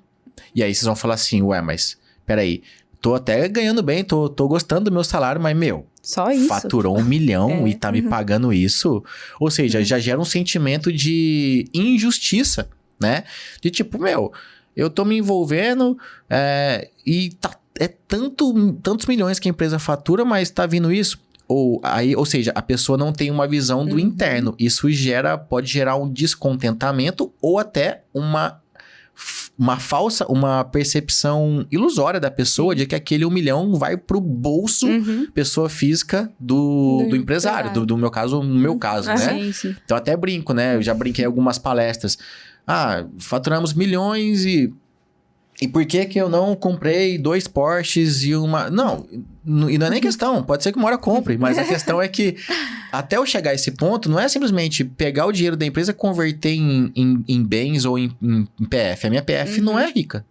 E aí vocês vão falar assim, mas peraí, tô até ganhando bem, tô gostando do meu salário, mas só isso. Faturou 1 milhão e tá me pagando isso. Ou seja, já gera um sentimento de injustiça, né? De tipo, eu tô me envolvendo e tantos milhões que a empresa fatura, mas tá vindo isso. Ou seja, a pessoa não tem uma visão do interno. Isso pode gerar um descontentamento ou até uma percepção ilusória da pessoa de que aquele 1 milhão vai pro bolso pessoa física do empresário, no meu caso, né? Sim. Então até brinco, né? Eu já brinquei em algumas palestras. Faturamos milhões e por que eu não comprei 2 Porsches e uma... Não, e não é nem questão, pode ser que uma hora compre, mas a questão é que até eu chegar a esse ponto, não é simplesmente pegar o dinheiro da empresa e converter em bens ou em PF. A minha PF não é rica.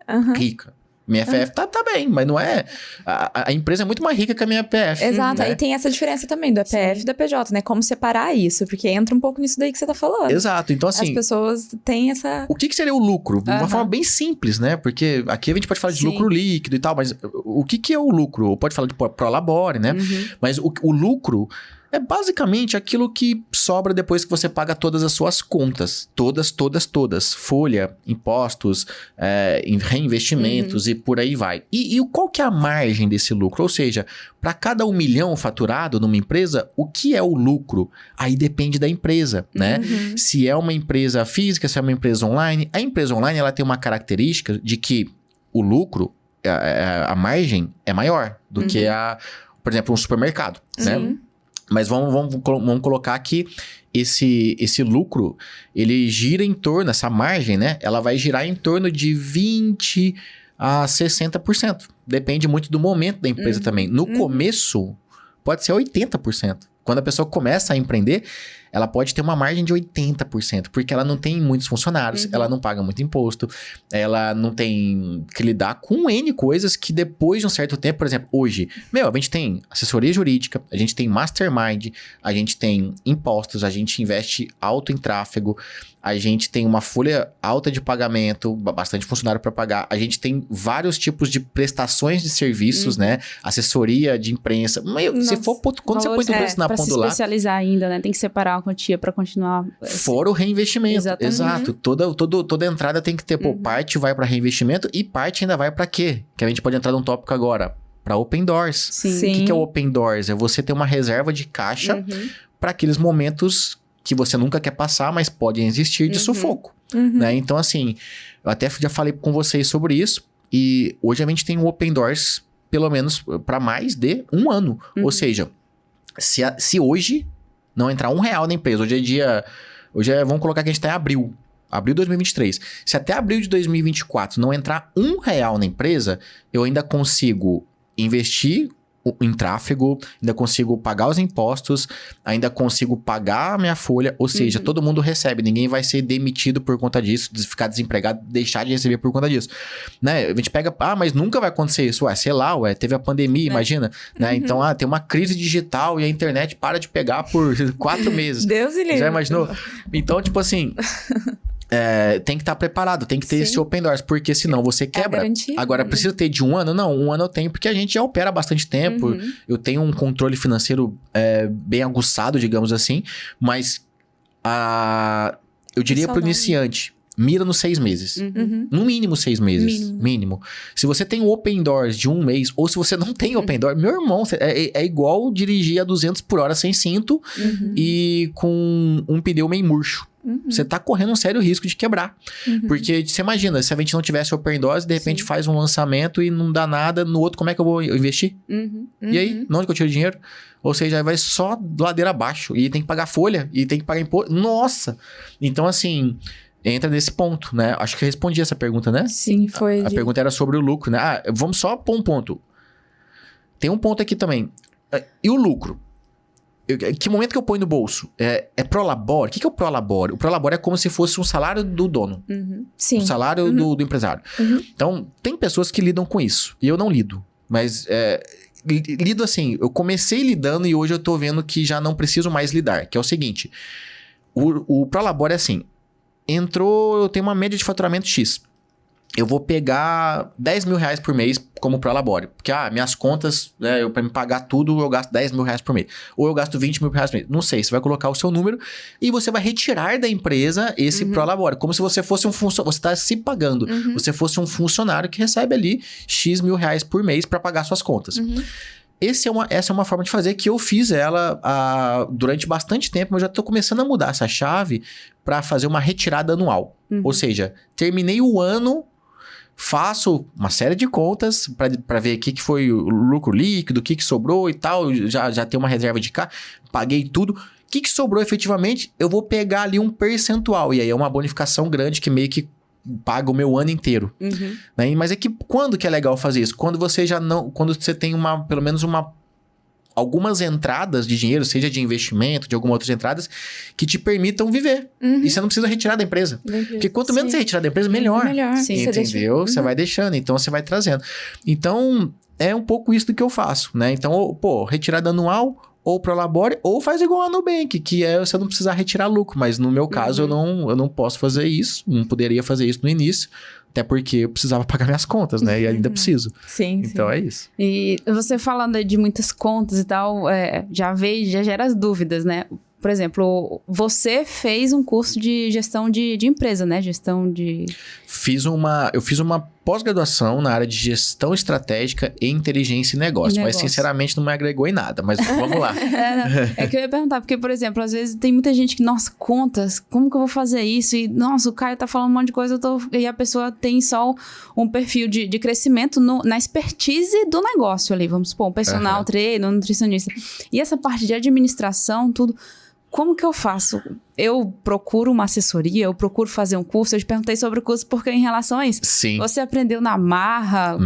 Minha FF tá bem, mas não é... A empresa é muito mais rica que a minha PF. Exato, né? aí tem essa diferença também do EPF e do PJ, né? Como separar isso, porque entra um pouco nisso daí que você tá falando. Exato, então assim... As pessoas têm essa... O que seria o lucro? De uma forma bem simples, né? Porque aqui a gente pode falar de lucro líquido e tal, mas o que é o lucro? Pode falar de prolabore, né? Mas o lucro... é basicamente aquilo que sobra depois que você paga todas as suas contas. Todas. Folha, impostos, reinvestimentos e por aí vai. E qual que é a margem desse lucro? Ou seja, para cada 1 milhão faturado numa empresa, o que é o lucro? Aí depende da empresa, né? Se é uma empresa física, se é uma empresa online. A empresa online, ela tem uma característica de que o lucro, a margem é maior do que por exemplo, um supermercado, né? Mas vamos colocar que esse lucro, ele gira em torno, essa margem, né? Ela vai girar em torno de 20% a 60%. Depende muito do momento da empresa também. No começo, pode ser 80%. Quando a pessoa começa a empreender, ela pode ter uma margem de 80%, porque ela não tem muitos funcionários, ela não paga muito imposto, ela não tem que lidar com N coisas que depois de um certo tempo, por exemplo, hoje, a gente tem assessoria jurídica, a gente tem mastermind, a gente tem impostos, a gente investe alto em tráfego, a gente tem uma folha alta de pagamento, bastante funcionário para pagar. A gente tem vários tipos de prestações de serviços, né? Assessoria de imprensa. Se for, quando você põe tudo isso na ponta do lápis... Para se especializar ainda, né? Tem que separar uma quantia para continuar... Fora o reinvestimento. Exatamente. Exato. Toda entrada tem que ter, parte vai para reinvestimento e parte ainda vai para quê? Que a gente pode entrar num tópico agora. Para Open Doors. Sim. O que é o Open Doors? É você ter uma reserva de caixa para aqueles momentos que você nunca quer passar, mas podem existir de sufoco, né? Então, assim, eu até já falei com vocês sobre isso, e hoje a gente tem um Open Doors, pelo menos, para mais de 1 ano. Ou seja, se hoje não entrar R$1 na empresa, vamos colocar que a gente está em abril de 2023. Se até abril de 2024 não entrar R$1 na empresa, eu ainda consigo investir em tráfego, ainda consigo pagar os impostos, ainda consigo pagar a minha folha, ou seja, todo mundo recebe, ninguém vai ser demitido por conta disso, ficar desempregado, deixar de receber por conta disso, né? A gente pega, mas nunca vai acontecer isso, teve a pandemia, imagina, né? Então, tem uma crise digital e a internet para de pegar por 4 meses. Deus me livre. Já imaginou? Então, tipo assim... tem que estar preparado, tem que ter esse Open Doors, porque senão você quebra. Agora, precisa ter de 1 ano? Não, 1 ano eu tenho, porque a gente já opera há bastante tempo. Eu tenho um controle financeiro bem aguçado, digamos assim, mas eu diria para o iniciante, mira nos 6 meses. No mínimo 6 meses. Mínimo. Se você tem um Open Doors de 1 mês, ou se você não tem Open Doors, meu irmão, é igual dirigir a 200 por hora sem cinto e com um pneu meio murcho. Você tá correndo um sério risco de quebrar. Porque você imagina, se a gente não tivesse Open Doors, de repente faz um lançamento e não dá nada, no outro como é que eu vou investir? E aí, onde que eu tiro dinheiro? Ou seja, vai só ladeira abaixo. E tem que pagar folha, e tem que pagar imposto. Nossa! Então, assim... Entra nesse ponto, né? Acho que eu respondi essa pergunta, né? Sim, foi. A pergunta era sobre o lucro, né? Vamos só pôr um ponto. Tem um ponto aqui também. E o lucro? Que momento que eu ponho no bolso? É prolabore? O que é o prolabore? O prolabore é como se fosse um salário do dono. Sim. Um salário do empresário. Então, tem pessoas que lidam com isso. E eu não lido. Mas... lido assim, eu comecei lidando e hoje eu tô vendo que já não preciso mais lidar. Que é o seguinte. O prolabore é assim... eu tenho uma média de faturamento X. Eu vou pegar R$10 mil por mês como prolabore. Porque, minhas contas, para me pagar tudo, eu gasto R$10 mil por mês. Ou eu gasto R$20 mil por mês. Não sei, você vai colocar o seu número e você vai retirar da empresa esse prolabore. Como se você fosse um funcionário, você está se pagando. Você fosse um funcionário que recebe ali X mil reais por mês para pagar suas contas. Essa é uma forma de fazer que eu fiz ela durante bastante tempo, mas eu já estou começando a mudar essa chave para fazer uma retirada anual. Ou seja, terminei o ano, faço uma série de contas para ver o que foi o lucro líquido, o que sobrou e tal, já tenho uma reserva de cá, paguei tudo. O que sobrou efetivamente, eu vou pegar ali um percentual, e aí é uma bonificação grande que meio que paga o meu ano inteiro. Né? Mas quando que é legal fazer isso? Quando você quando você tem pelo menos algumas entradas de dinheiro, seja de investimento, de algumas outras entradas, que te permitam viver. E você não precisa retirar da empresa. Porque quanto menos você retirar da empresa, melhor. Sim, entendeu? Você vai deixando, então você vai trazendo. Então, é um pouco isso do que eu faço, né? Então, retirada anual, ou prolabore, ou faz igual a Nubank, que é você não precisar retirar lucro. Mas no meu caso, eu não posso fazer isso, não poderia fazer isso no início, até porque eu precisava pagar minhas contas, né? E ainda preciso. Sim, então é isso. E você falando de muitas contas e tal, já gera as dúvidas, né? Por exemplo, você fez um curso de gestão de empresa, né? Eu fiz uma pós-graduação na área de gestão estratégica e inteligência e negócio. Mas, sinceramente, não me agregou em nada. Mas vamos lá. É que eu ia perguntar, porque, por exemplo, às vezes tem muita gente que, nossa, contas, como que eu vou fazer isso? E, nossa, o Caio tá falando um monte de coisa, e a pessoa tem só um perfil de crescimento na expertise do negócio ali, vamos supor, um personal trainer, um nutricionista. E essa parte de administração, tudo... como que eu faço? Eu procuro uma assessoria, eu procuro fazer um curso. Eu te perguntei sobre o curso porque em relação a isso. Sim. Você aprendeu na marra.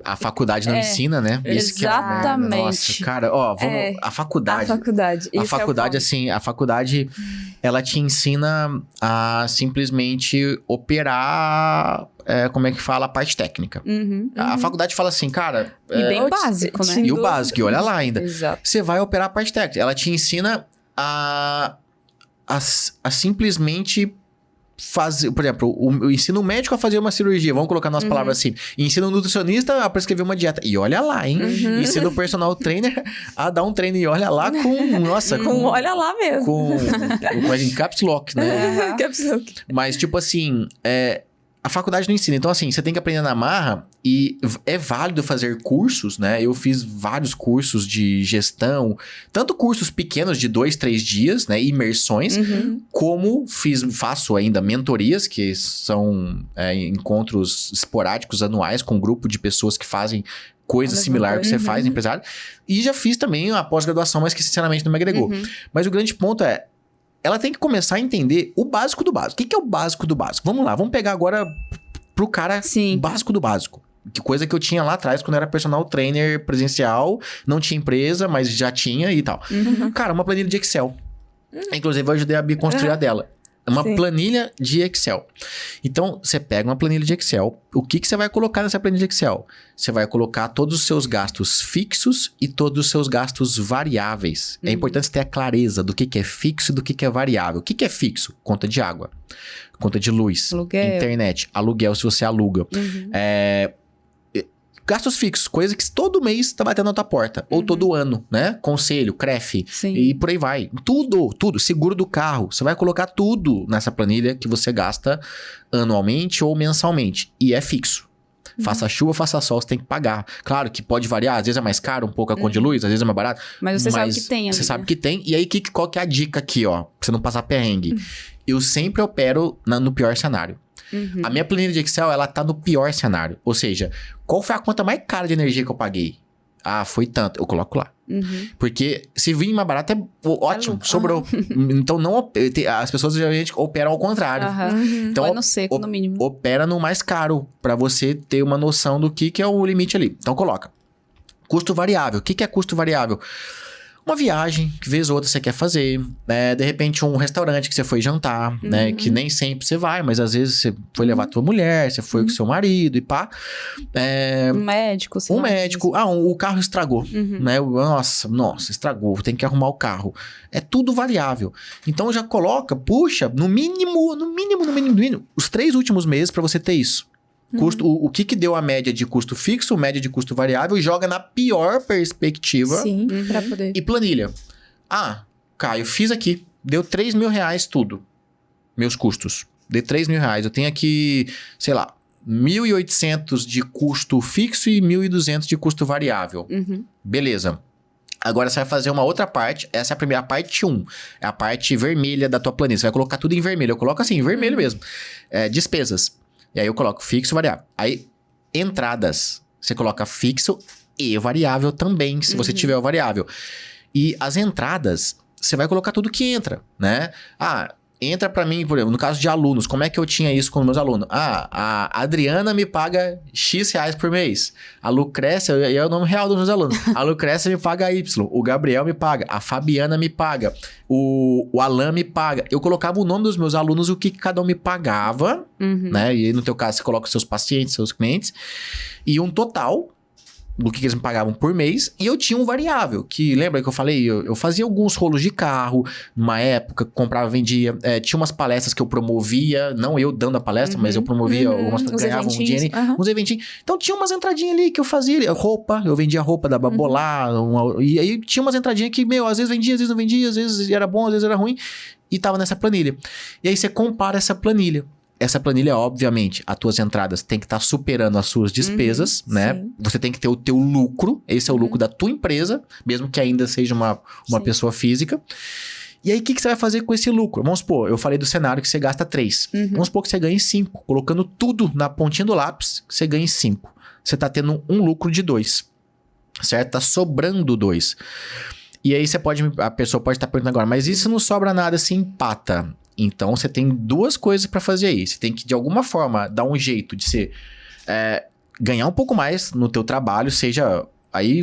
A faculdade não ensina, né? Isso que é uma merda. Exatamente. Nossa, cara, ó, vamos... A faculdade... A faculdade, assim, a faculdade, ela te ensina a simplesmente operar... como é que fala? A parte técnica. A faculdade fala assim, cara... E bem básico, né? E o básico, e olha lá ainda. Exato. Você vai operar a parte técnica. Ela te ensina a simplesmente fazer... Por exemplo, o ensino médico a fazer uma cirurgia. Vamos colocar nas palavras assim. Ensina o nutricionista a prescrever uma dieta. E olha lá, hein? Ensina o personal trainer a dar um treino. E olha lá com... Nossa, com olha lá mesmo. Com caps lock, né? Caps lock. Mas, tipo assim... A faculdade não ensina. Então, assim, você tem que aprender na marra e é válido fazer cursos, né? Eu fiz vários cursos de gestão, tanto cursos pequenos de 2, 3 dias, né? Imersões, como faço ainda mentorias, que são encontros esporádicos anuais com um grupo de pessoas que fazem coisa similar que você faz, empresário. E já fiz também a pós-graduação, mas que sinceramente não me agregou. Mas o grande ponto é, ela tem que começar a entender o básico do básico. O que é o básico do básico? Vamos lá, vamos pegar agora pro cara básico do básico. Que coisa que eu tinha lá atrás, quando eu era personal trainer presencial, não tinha empresa, mas já tinha e tal. Cara, uma planilha de Excel. Inclusive, eu ajudei a Bi construir a dela. Uma planilha de Excel. Então, você pega uma planilha de Excel. O que você vai colocar nessa planilha de Excel? Você vai colocar todos os seus gastos fixos e todos os seus gastos variáveis. É importante você ter a clareza do que é fixo e do que é variável. O que é fixo? Conta de água, conta de luz, aluguel. Internet, aluguel se você aluga. Gastos fixos, coisa que todo mês tá batendo na tua porta. Ou todo ano, né? Conselho, CREF. E por aí vai. Tudo. Seguro do carro. Você vai colocar tudo nessa planilha que você gasta anualmente ou mensalmente. E é fixo. Faça chuva, faça sol, você tem que pagar. Claro que pode variar. Às vezes é mais caro um pouco a conta de luz, às vezes é mais barato. Mas você sabe que tem. Você sabe que tem. E aí, qual que é a dica aqui, ó? Pra você não passar perrengue. Eu sempre opero no pior cenário. A minha planilha de Excel, ela tá no pior cenário. Ou seja, qual foi a conta mais cara de energia que eu paguei? Ah, foi tanto. Eu coloco lá. Porque se vir mais barato, é ótimo. Sobrou. Então, as pessoas geralmente operam ao contrário. Então, vai no seco, no mínimo. Opera no mais caro, pra você ter uma noção do que é o limite ali. Então, coloca. Custo variável. O que é custo variável? Uma viagem, que vez ou outra você quer fazer, né? De repente um restaurante que você foi jantar, né? Que nem sempre você vai, mas às vezes você foi levar tua mulher, você foi com seu marido e pá. Um médico, sei Um lá, médico. O carro estragou, né? Nossa, estragou, tem que arrumar o carro. É tudo variável. Então já coloca, puxa, no mínimo, os 3 últimos meses pra você ter isso. Custo, o que deu a média de custo fixo, média de custo variável, e joga na pior perspectiva. Sim, pra poder. E planilha. Caio, fiz aqui. Deu 3 mil reais tudo. Meus custos. Deu 3 mil reais. Eu tenho aqui, sei lá, 1.800 de custo fixo e 1.200 de custo variável. Beleza. Agora você vai fazer uma outra parte. Essa é a primeira parte 1. É a parte vermelha da tua planilha. Você vai colocar tudo em vermelho. Eu coloco assim, em vermelho mesmo. Despesas. E aí eu coloco fixo e variável. Aí, entradas. Você coloca fixo e variável também, se você tiver o variável. E as entradas, você vai colocar tudo que entra, né? Entra pra mim, por exemplo, no caso de alunos, como é que eu tinha isso com os meus alunos? A Adriana me paga X reais por mês. A Lucrécia, é o nome real dos meus alunos. A Lucrécia me paga Y. O Gabriel me paga. A Fabiana me paga. O Alan me paga. Eu colocava o nome dos meus alunos, o que cada um me pagava, né? E aí, no teu caso, você coloca os seus pacientes, seus clientes. E um total do que eles me pagavam por mês, e eu tinha um variável, que lembra que eu falei, eu fazia alguns rolos de carro, numa época, comprava, vendia, tinha umas palestras que eu promovia, não eu dando a palestra, mas eu promovia algumas, ganhava um dinheiro, uns eventinhos, então tinha umas entradinhas ali que eu fazia, roupa, eu vendia roupa da Babolá, e aí tinha umas entradinhas que, às vezes vendia, às vezes não vendia, às vezes era bom, às vezes era ruim, e tava nessa planilha. E aí você compara essa planilha. Essa planilha, obviamente, as tuas entradas tem que estar superando as suas despesas, né? Sim. Você tem que ter o teu lucro, esse é o lucro da tua empresa, mesmo que ainda seja uma pessoa física. E aí, o que você vai fazer com esse lucro? Vamos supor, eu falei do cenário que você gasta 3. Vamos supor que você ganhe 5. Colocando tudo na pontinha do lápis, você ganha 5. Você tá tendo um lucro de 2, certo? Tá sobrando 2. E aí a pessoa pode estar perguntando agora, mas e se não sobra nada, se empata? Então você tem duas coisas para fazer aí. Você tem que, de alguma forma, dar um jeito de você ganhar um pouco mais no teu trabalho, seja... Aí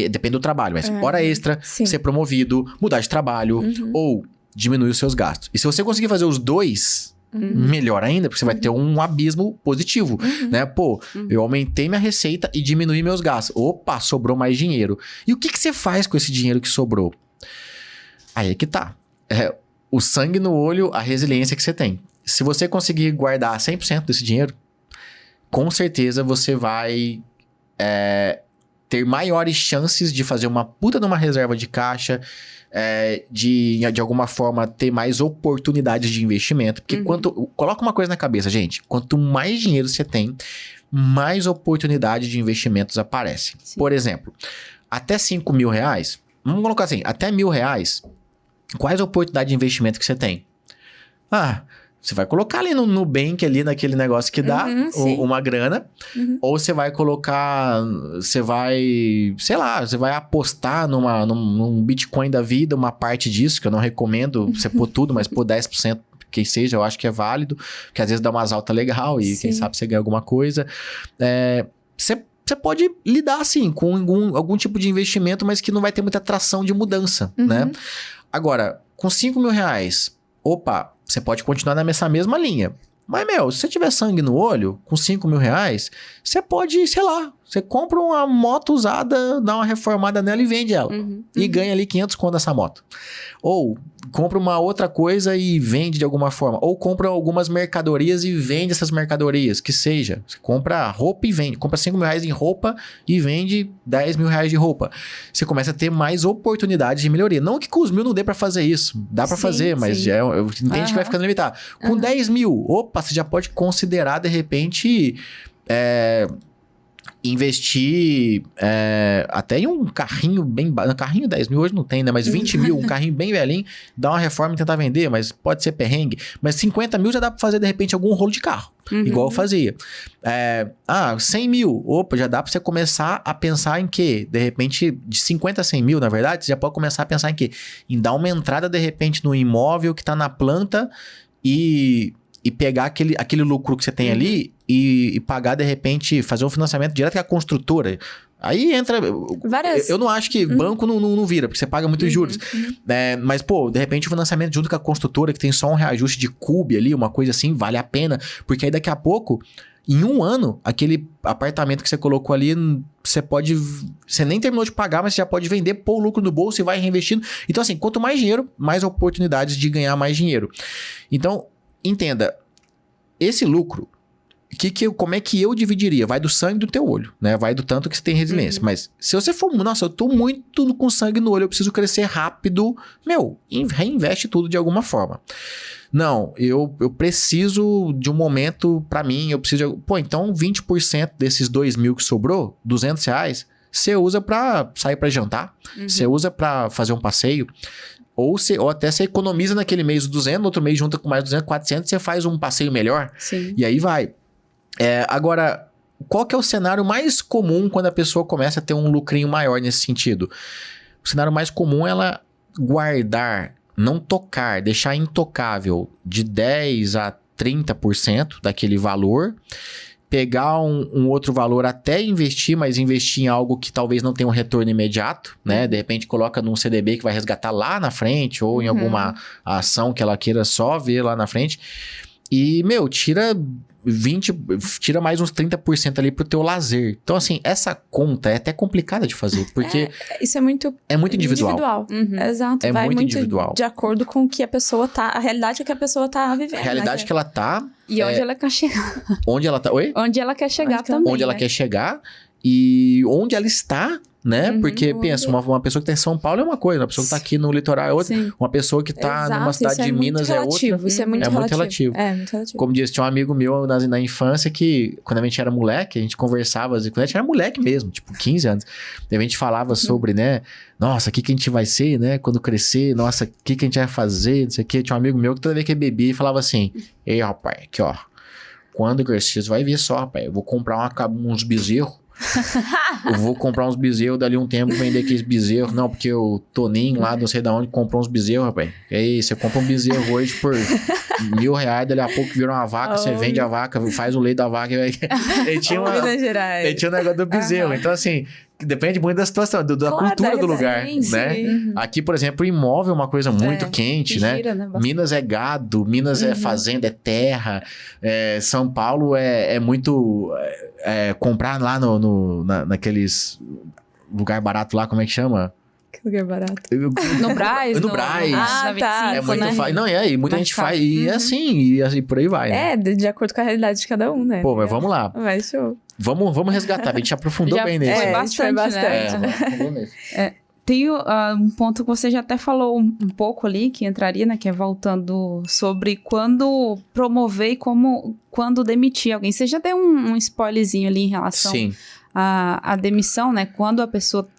depende do trabalho, mas hora extra, ser promovido, mudar de trabalho ou diminuir os seus gastos. E se você conseguir fazer os dois, melhor ainda, porque você vai ter um abismo positivo, né? Pô, eu aumentei minha receita e diminuí meus gastos. Opa, sobrou mais dinheiro. E o que você faz com esse dinheiro que sobrou? Aí é que tá. O sangue no olho, a resiliência que você tem. Se você conseguir guardar 100% desse dinheiro, com certeza você vai... ter maiores chances de fazer uma puta de uma reserva de caixa, de alguma forma ter mais oportunidades de investimento. Porque coloca uma coisa na cabeça, gente. Quanto mais dinheiro você tem, mais oportunidade de investimentos aparece. Sim. Por exemplo, até R$5.000, vamos colocar assim, até R$1.000, quais oportunidades de investimento que você tem? Você vai colocar ali no Nubank, ali naquele negócio que dá uma grana. Ou você vai colocar... Você vai... Sei lá, você vai apostar num Bitcoin da vida, uma parte disso, que eu não recomendo você pôr tudo, mas pôr 10%, que seja, eu acho que é válido. Porque às vezes dá umas altas legal e quem sabe você ganha alguma coisa. Você pode lidar, assim, com algum tipo de investimento, mas que não vai ter muita atração de mudança, né? Agora, com R$5.000... Opa, você pode continuar nessa mesma linha. Mas, se você tiver sangue no olho, com R$5.000, você pode, sei lá, você compra uma moto usada, dá uma reformada nela e vende ela. E ganha ali 500 conto dessa moto. Ou compra uma outra coisa e vende de alguma forma. Ou compra algumas mercadorias e vende essas mercadorias, que seja. Você compra roupa e vende. Compra R$5.000 em roupa e vende R$10.000 de roupa. Você começa a ter mais oportunidades de melhoria. Não que com os 1.000 não dê pra fazer isso. Dá pra fazer, mas tem gente que vai ficando limitado. Com 10.000, opa, você já pode considerar, de repente... investir até em um carrinho bem... Carrinho 10.000 hoje não tem, né? Mas 20.000, um carrinho bem velhinho, dar uma reforma e tentar vender, mas pode ser perrengue. Mas 50.000 já dá pra fazer, de repente, algum rolo de carro. Igual eu fazia. 100.000. Opa, já dá pra você começar a pensar em quê? De repente, de 50 a 100.000, na verdade, você já pode começar a pensar em quê? Em dar uma entrada, de repente, no imóvel que tá na planta e pegar aquele lucro que você tem ali e pagar, de repente, fazer um financiamento direto com a construtora. Aí entra... Eu não acho que banco não vira, porque você paga muitos juros. Mas, pô, de repente o financiamento junto com a construtora, que tem só um reajuste de CUB ali, uma coisa assim, vale a pena. Porque aí daqui a pouco, em um ano, aquele apartamento que você colocou ali, você nem terminou de pagar, mas você já pode vender, pôr o lucro no bolso e vai reinvestindo. Então, assim, quanto mais dinheiro, mais oportunidades de ganhar mais dinheiro. Então... Entenda, esse lucro, como é que eu dividiria? Vai do sangue do teu olho, né? Vai do tanto que você tem resiliência. Mas se você for, nossa, eu tô muito com sangue no olho, eu preciso crescer rápido, reinveste tudo de alguma forma. Não, eu preciso de um momento pra mim, eu preciso de... Pô, então 20% desses 2.000 que sobrou, R$200, você usa pra sair pra jantar, você usa pra fazer um passeio, ou até você economiza naquele mês 200, no outro mês junta com mais 200, 400, você faz um passeio melhor. Sim. E aí vai. Agora, qual que é o cenário mais comum quando a pessoa começa a ter um lucrinho maior nesse sentido? O cenário mais comum é ela guardar, não tocar, deixar intocável de 10% a 30% daquele valor, pegar um outro valor até investir, mas investir em algo que talvez não tenha um retorno imediato, né? De repente coloca num CDB que vai resgatar lá na frente, ou em alguma ação que ela queira só ver lá na frente. E, tira mais uns 30% ali pro teu lazer. Então, assim, essa conta é até complicada de fazer, porque... isso é muito individual. Exato. Vai muito individual. De acordo com o que a pessoa tá... A realidade que a pessoa tá vivendo. A realidade que ela tá... E onde ela quer chegar. Onde ela tá... Oi? Onde ela quer chegar também. Onde ela quer chegar e onde ela está... Né? Porque, pensa, uma pessoa que tá em São Paulo é uma coisa, uma pessoa que tá aqui no litoral é outra, uma pessoa que tá numa cidade de Minas é outra. Isso é muito relativo. É muito relativo. Como disse, tinha um amigo meu na infância que, quando a gente era moleque, a gente conversava, quando a gente era moleque mesmo, tipo 15 anos, a gente falava sobre, né? Nossa, o que a gente vai ser, né? Quando crescer, nossa, o que a gente vai fazer, não sei o que. Tinha um amigo meu que toda vez que ele bebia, falava assim: ei, rapaz, aqui ó, quando crescer, você vai ver só, rapaz, eu vou comprar uns bezerros. Eu vou comprar uns bezerros, dali um tempo vender aqueles bezerros. Não, porque o Toninho lá, não sei de onde, comprou uns bezerros, rapaz. E aí, você compra um bezerro hoje por R$1.000, dali a pouco vira uma vaca, você vende a vaca, faz o leite da vaca. Ele tinha um negócio do bezerro. Então, assim, depende muito da situação, da cultura do lugar, né? Aqui, por exemplo, imóvel é uma coisa muito quente, né? Minas é gado, Minas é fazenda, é terra. São Paulo é muito... comprar lá naqueles lugar barato lá, como é que chama? Que lugar barato? No Brás. No Brás. Tá. É muito fácil. Não, muita gente faz. E assim, por aí vai. Né? De acordo com a realidade de cada um, né? Pô, mas vamos lá. Vai, show. Vamos resgatar. A gente aprofundou bem nisso. Foi bastante. Né? Tem um ponto que você já até falou um pouco ali, que entraria, né? Que é voltando sobre quando promover e quando demitir alguém. Você já deu um spoilerzinho ali em relação à demissão, né? Quando a pessoa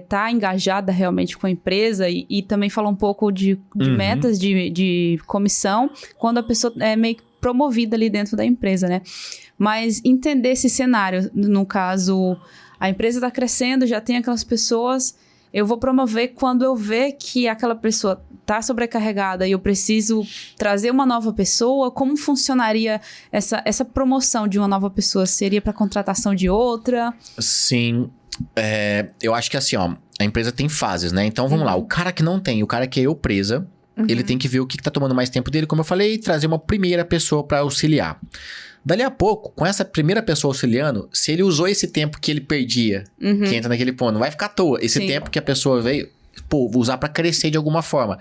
tá engajada realmente com a empresa e também falou um pouco de metas de comissão, quando a pessoa é meio que promovida ali dentro da empresa, né? Mas entender esse cenário, no caso, a empresa está crescendo, já tem aquelas pessoas... Eu vou promover quando eu ver que aquela pessoa está sobrecarregada e eu preciso trazer uma nova pessoa. Como funcionaria essa promoção de uma nova pessoa? Seria para contratação de outra? Sim. Eu acho que assim, ó, a empresa tem fases, né? Então, vamos lá. O cara que não tem, o cara que é eu presa, ele tem que ver o que tá tomando mais tempo dele, como eu falei, e trazer uma primeira pessoa para auxiliar. Dali a pouco, com essa primeira pessoa auxiliando, se ele usou esse tempo que ele perdia, que entra naquele ponto, não vai ficar à toa. Esse tempo que a pessoa veio, usar para crescer de alguma forma.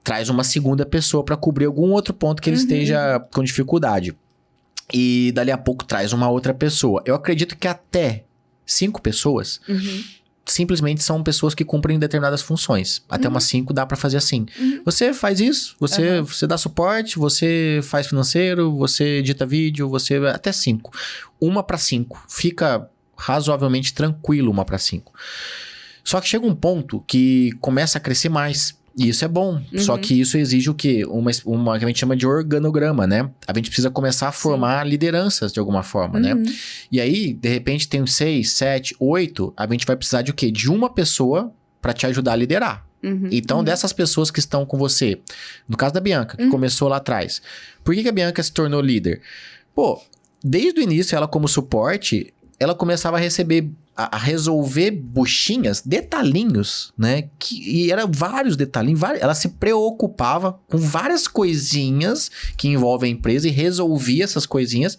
Traz uma segunda pessoa para cobrir algum outro ponto que ele esteja com dificuldade. E dali a pouco traz uma outra pessoa. Eu acredito que até 5 pessoas... simplesmente são pessoas que cumprem determinadas funções. Até umas 5 dá pra fazer assim. Você faz isso, você dá suporte, você faz financeiro, você edita vídeo, até 5. 1 para 5. Fica razoavelmente tranquilo 1 para 5. Só que chega um ponto que começa a crescer mais. E isso é bom. Só que isso exige o quê? Uma que a gente chama de organograma, né? A gente precisa começar a formar lideranças de alguma forma, né? E aí, de repente, tem 6, 7, 8. A gente vai precisar de o quê? De uma pessoa para te ajudar a liderar. Então, dessas pessoas que estão com você, no caso da Bianca, que começou lá atrás, por que a Bianca se tornou líder? Pô, desde o início, ela como suporte, ela começava a receber... a resolver buchinhas, detalhinhos, né? E eram vários detalhinhos, ela se preocupava com várias coisinhas que envolvem a empresa e resolvia essas coisinhas,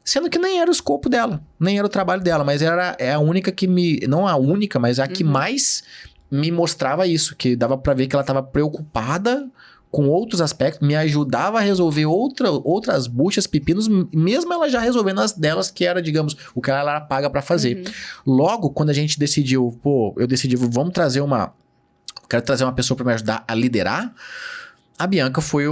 sendo que nem era o escopo dela, nem era o trabalho dela, mas é a única que não a única, mas a que mais me mostrava isso, que dava pra ver que ela tava preocupada com outros aspectos, me ajudava a resolver outras buchas, pepinos, mesmo ela já resolvendo as delas, que era, digamos, o que ela era paga pra fazer. Logo, quando a gente decidiu, eu decidi, quero trazer uma pessoa pra me ajudar a liderar, a Bianca foi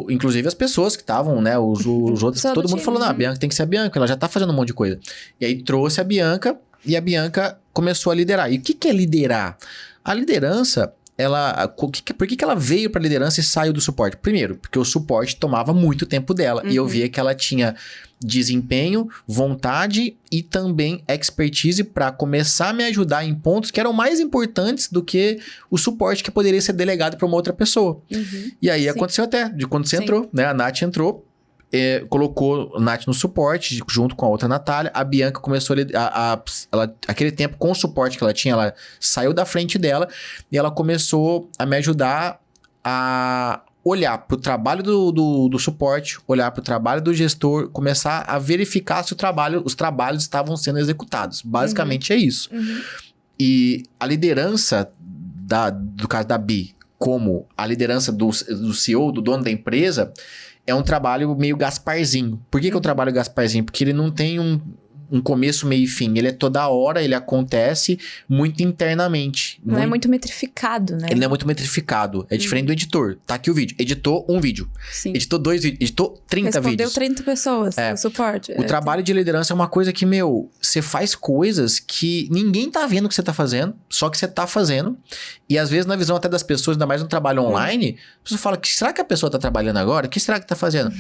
inclusive as pessoas que estavam, né, os outros, todo mundo falou, não, a Bianca tem que ser a Bianca, ela já tá fazendo um monte de coisa. E aí trouxe a Bianca, e a Bianca começou a liderar. E o que é liderar? A liderança... por que ela veio pra liderança e saiu do suporte? Primeiro, porque o suporte tomava muito tempo dela. E eu via que ela tinha desempenho, vontade e também expertise para começar a me ajudar em pontos que eram mais importantes do que o suporte que poderia ser delegado para uma outra pessoa. E aí aconteceu até, de quando você entrou, né? A Nath entrou, colocou a Nath no suporte, junto com a outra Natália. A Bianca começou aquele tempo, com o suporte que ela tinha, ela saiu da frente dela e ela começou a me ajudar a olhar para o trabalho do suporte, olhar para o trabalho do gestor, começar a verificar se os trabalhos estavam sendo executados. Basicamente é isso. E a liderança do caso da Bi, como a liderança do CEO, do dono da empresa, é um trabalho meio Gasparzinho. Por que é um trabalho Gasparzinho? Porque ele não tem um começo, meio e fim. Ele é toda hora, ele acontece muito internamente. Não é muito metrificado, né? Ele não é muito metrificado. É diferente do editor. Tá aqui o vídeo. Editou um vídeo. Editou 2 vídeos. Editou 30 vídeos. Respondeu 30 pessoas no suporte. O trabalho de liderança é uma coisa que, você faz coisas que ninguém tá vendo o que você tá fazendo, só que você tá fazendo. E às vezes, na visão até das pessoas, ainda mais no trabalho online, a pessoa fala, será que a pessoa tá trabalhando agora? O que será que tá fazendo?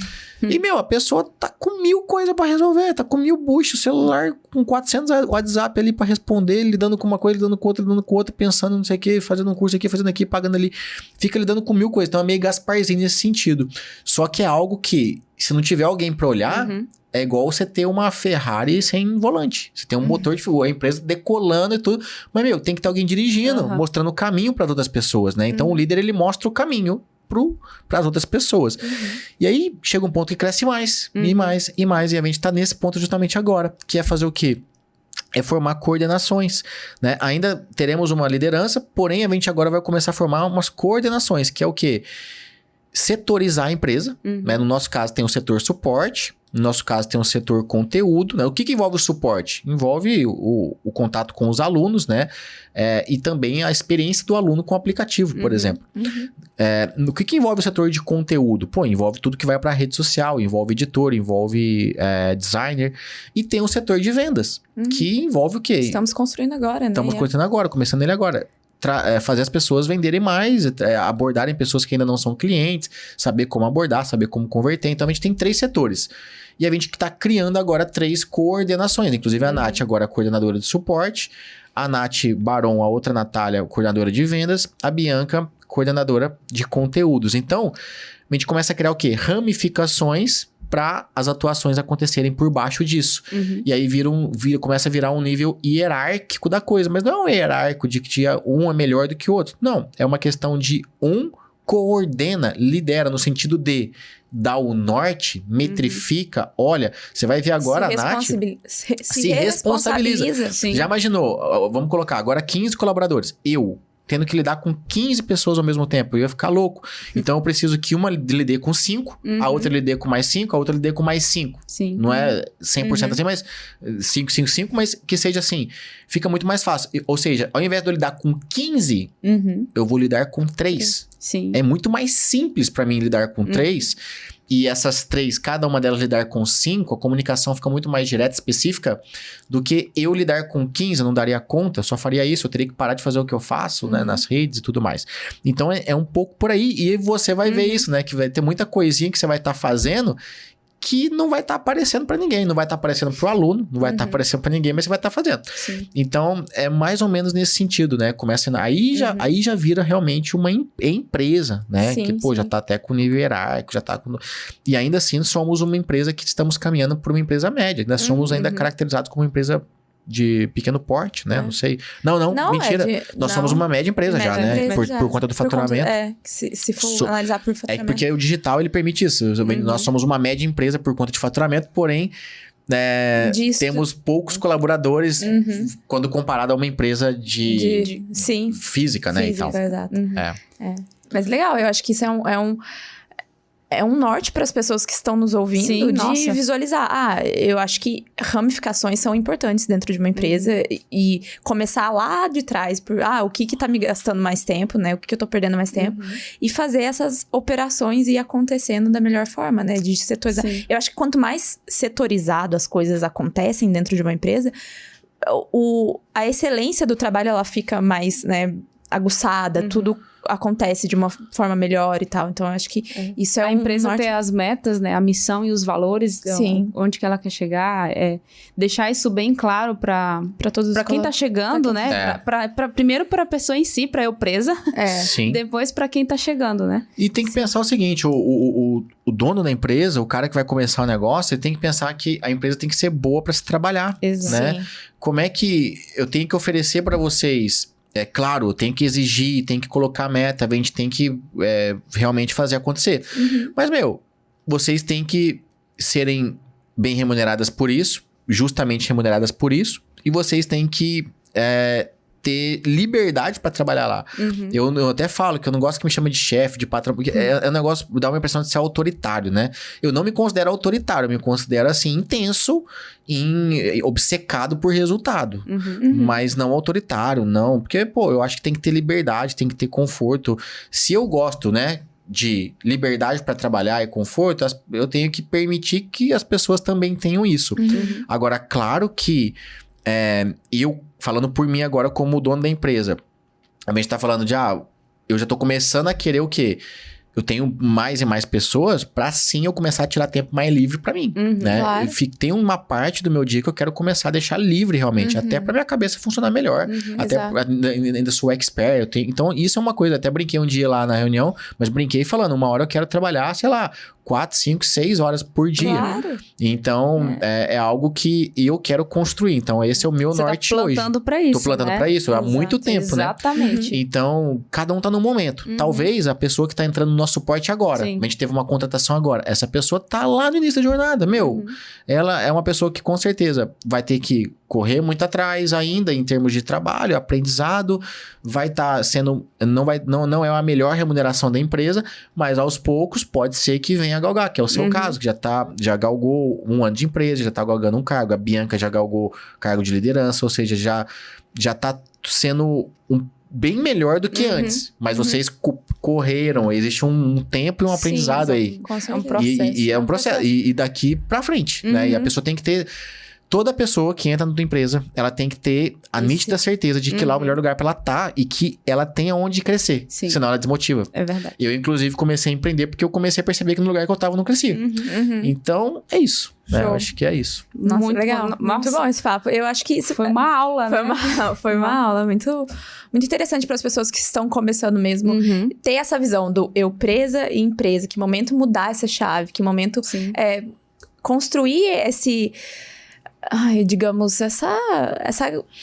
E, a pessoa tá com 1000 coisas pra resolver, tá com 1000 buchos, celular, celular com 400 WhatsApp ali pra responder, lidando com uma coisa, lidando com outra, pensando não sei o que, fazendo um curso aqui, fazendo aqui, pagando ali. Fica lidando com 1000 coisas. Então é meio Gasparzinho nesse sentido. Só que é algo que, se não tiver alguém pra olhar, é igual você ter uma Ferrari sem volante. Você tem um motor de a empresa decolando e tudo. Mas, tem que ter alguém dirigindo, mostrando o caminho para outras pessoas, né? Então o líder, ele mostra o caminho para as outras pessoas. E aí chega um ponto que cresce mais, e mais, e mais. E a gente tá nesse ponto justamente agora, que é fazer o quê? É formar coordenações, né? Ainda teremos uma liderança, porém a gente agora vai começar a formar umas coordenações, que é o quê? Setorizar a empresa, né? No nosso caso tem o setor suporte, no nosso caso tem o setor conteúdo, né? O que envolve o suporte? Envolve o contato com os alunos, né? E também a experiência do aluno com o aplicativo, por exemplo. O que envolve o setor de conteúdo? Pô, envolve tudo que vai para a rede social, envolve editor, envolve designer. E tem o setor de vendas, que envolve o quê? Estamos construindo agora, né? Estamos construindo agora, começando ele agora. Fazer as pessoas venderem mais, abordarem pessoas que ainda não são clientes, saber como abordar, saber como converter. Então, a gente tem 3 setores. E a gente está criando agora 3 coordenações. Inclusive, a Nath agora é coordenadora de suporte, a Nath Baron, a outra Natália, coordenadora de vendas, a Bianca, coordenadora de conteúdos. Então, a gente começa a criar o quê? Ramificações para as atuações acontecerem por baixo disso. E aí começa a virar um nível hierárquico da coisa. Mas não é um hierárquico de que um é melhor do que o outro. Não, é uma questão de coordena, lidera, no sentido de dá o norte, metrifica, olha, você vai ver agora a Nath se responsabiliza. Sim. Já imaginou, vamos colocar agora 15 colaboradores, eu tendo que lidar com 15 pessoas ao mesmo tempo, eu ia ficar louco. Então eu preciso que uma lide com 5, a outra lide com mais 5, a outra lide com mais 5. Sim. Não é 100% assim, mas 5, 5, 5, mas que seja assim. Fica muito mais fácil. Ou seja, ao invés de eu lidar com 15, eu vou lidar com 3. Sim. É muito mais simples para mim lidar com 3. E essas 3, cada uma delas lidar com 5, a comunicação fica muito mais direta, específica, do que eu lidar com 15, eu não daria conta, eu só faria isso, eu teria que parar de fazer o que eu faço, né, nas redes e tudo mais. Então, é um pouco por aí, e você vai ver isso, né, que vai ter muita coisinha que você vai estar fazendo que não vai estar aparecendo para ninguém, não vai estar aparecendo pro aluno, não vai estar aparecendo para ninguém, mas você vai estar fazendo. Sim. Então, é mais ou menos nesse sentido, né? Aí já vira realmente uma empresa, né? Sim, que, já tá até com nível hierárquico, já tá com... E ainda assim, somos uma empresa que estamos caminhando por uma empresa média, né? Somos ainda caracterizados como uma empresa de pequeno porte, né? Não sei. Não, mentira. Nós somos uma média empresa já, né? Por conta do faturamento. Se for analisar por faturamento. Porque o digital, ele permite isso. Nós somos uma média empresa por conta de faturamento, porém, temos poucos colaboradores quando comparado a uma empresa de física, né? Física, e tal. Exato. Mas legal, eu acho que isso é um norte para as pessoas que estão nos ouvindo. Sim, de visualizar. Eu acho que ramificações são importantes dentro de uma empresa e começar lá de trás por o que tá me gastando mais tempo, né? O que eu tô perdendo mais tempo e fazer essas operações ir acontecendo da melhor forma, né? De setorizar. Sim. Eu acho que quanto mais setorizado as coisas acontecem dentro de uma empresa, a excelência do trabalho ela fica mais, né, aguçada, tudo acontece de uma forma melhor e tal. Então, eu acho que isso é a empresa ter as metas, né? A missão e os valores, onde que ela quer chegar, deixar isso bem claro para todos, para quem tá chegando, né? Primeiro para a pessoa em si, para eu presa, depois para quem tá chegando, né? E tem que pensar o seguinte, o dono da empresa, o cara que vai começar o negócio, ele tem que pensar que a empresa tem que ser boa para se trabalhar, né? Sim. Como é que eu tenho que oferecer para vocês? Claro, tem que exigir, tem que colocar meta, a gente tem que realmente fazer acontecer. Mas, vocês têm que serem bem remuneradas por isso, justamente remuneradas por isso, e vocês têm que ter liberdade para trabalhar lá. Eu até falo que eu não gosto que me chame de chefe, de patrão, porque é um negócio, dá uma impressão de ser autoritário, né? Eu não me considero autoritário, eu me considero, assim, intenso, obcecado por resultado. Mas não autoritário, não. Porque, eu acho que tem que ter liberdade, tem que ter conforto. Se eu gosto, né, de liberdade para trabalhar e conforto, eu tenho que permitir que as pessoas também tenham isso. Agora, claro que eu, falando por mim agora como dono da empresa, a gente tá falando de, eu já tô começando a querer o quê? eu tenho mais e mais pessoas pra sim eu começar a tirar tempo mais livre pra mim, né? claro. Tem uma parte do meu dia que eu quero começar a deixar livre realmente, até pra minha cabeça funcionar melhor. Até ainda sou expert, então isso é uma coisa, até brinquei um dia lá na reunião, mas brinquei falando, uma hora eu quero trabalhar, sei lá, 4, 5, 6 horas por dia. Claro. Então, é algo que eu quero construir. Então, esse é o meu norte hoje. Você tá plantando pra isso, Tô plantando né? pra isso há muito tempo, né? Exatamente. Então, cada um tá num momento. Talvez a pessoa que tá entrando no nosso suporte agora, Sim. a gente teve uma contratação agora, essa pessoa tá lá no início da jornada, ela é uma pessoa que com certeza vai ter que correr muito atrás ainda em termos de trabalho, aprendizado, vai estar sendo, não é a melhor remuneração da empresa, mas aos poucos pode ser que venha a galgar, que é o seu caso, que já galgou 1 ano de empresa, já tá galgando um cargo, a Bianca já galgou cargo de liderança, ou seja, já tá sendo bem melhor do que antes, mas vocês correram, existe um tempo e um aprendizado aí. Com certeza. É um processo. E é um processo. E daqui pra frente, né? E a pessoa tem que ter... Toda pessoa que entra na tua empresa, ela tem que ter a nítida certeza de que lá é o melhor lugar pra ela estar e que ela tenha onde crescer. Sim. Senão ela desmotiva. É verdade. Eu, inclusive, comecei a empreender porque eu comecei a perceber que no lugar que eu tava eu não crescia. Então, é isso. Né? Eu acho que é isso. Nossa, Muito legal. bom. Muito bom esse papo. Eu acho que isso Foi uma aula, né? Foi uma aula muito interessante para as pessoas que estão começando mesmo. Ter essa visão do eu presa e empresa. Que momento mudar essa chave. Que momento construir esse... digamos, essa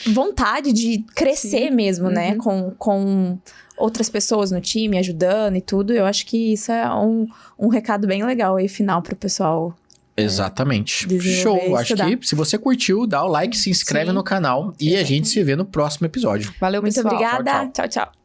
vontade de crescer mesmo, né? Com outras pessoas no time, ajudando e tudo. Eu acho que isso é um recado bem legal aí, final, pro pessoal. Exatamente. Desenvolver, Show. Acho estudar. que se você curtiu, dá o like, se inscreve no canal e a gente se vê no próximo episódio. Valeu, Muito pessoal. obrigada. Tchau, Tchau, tchau.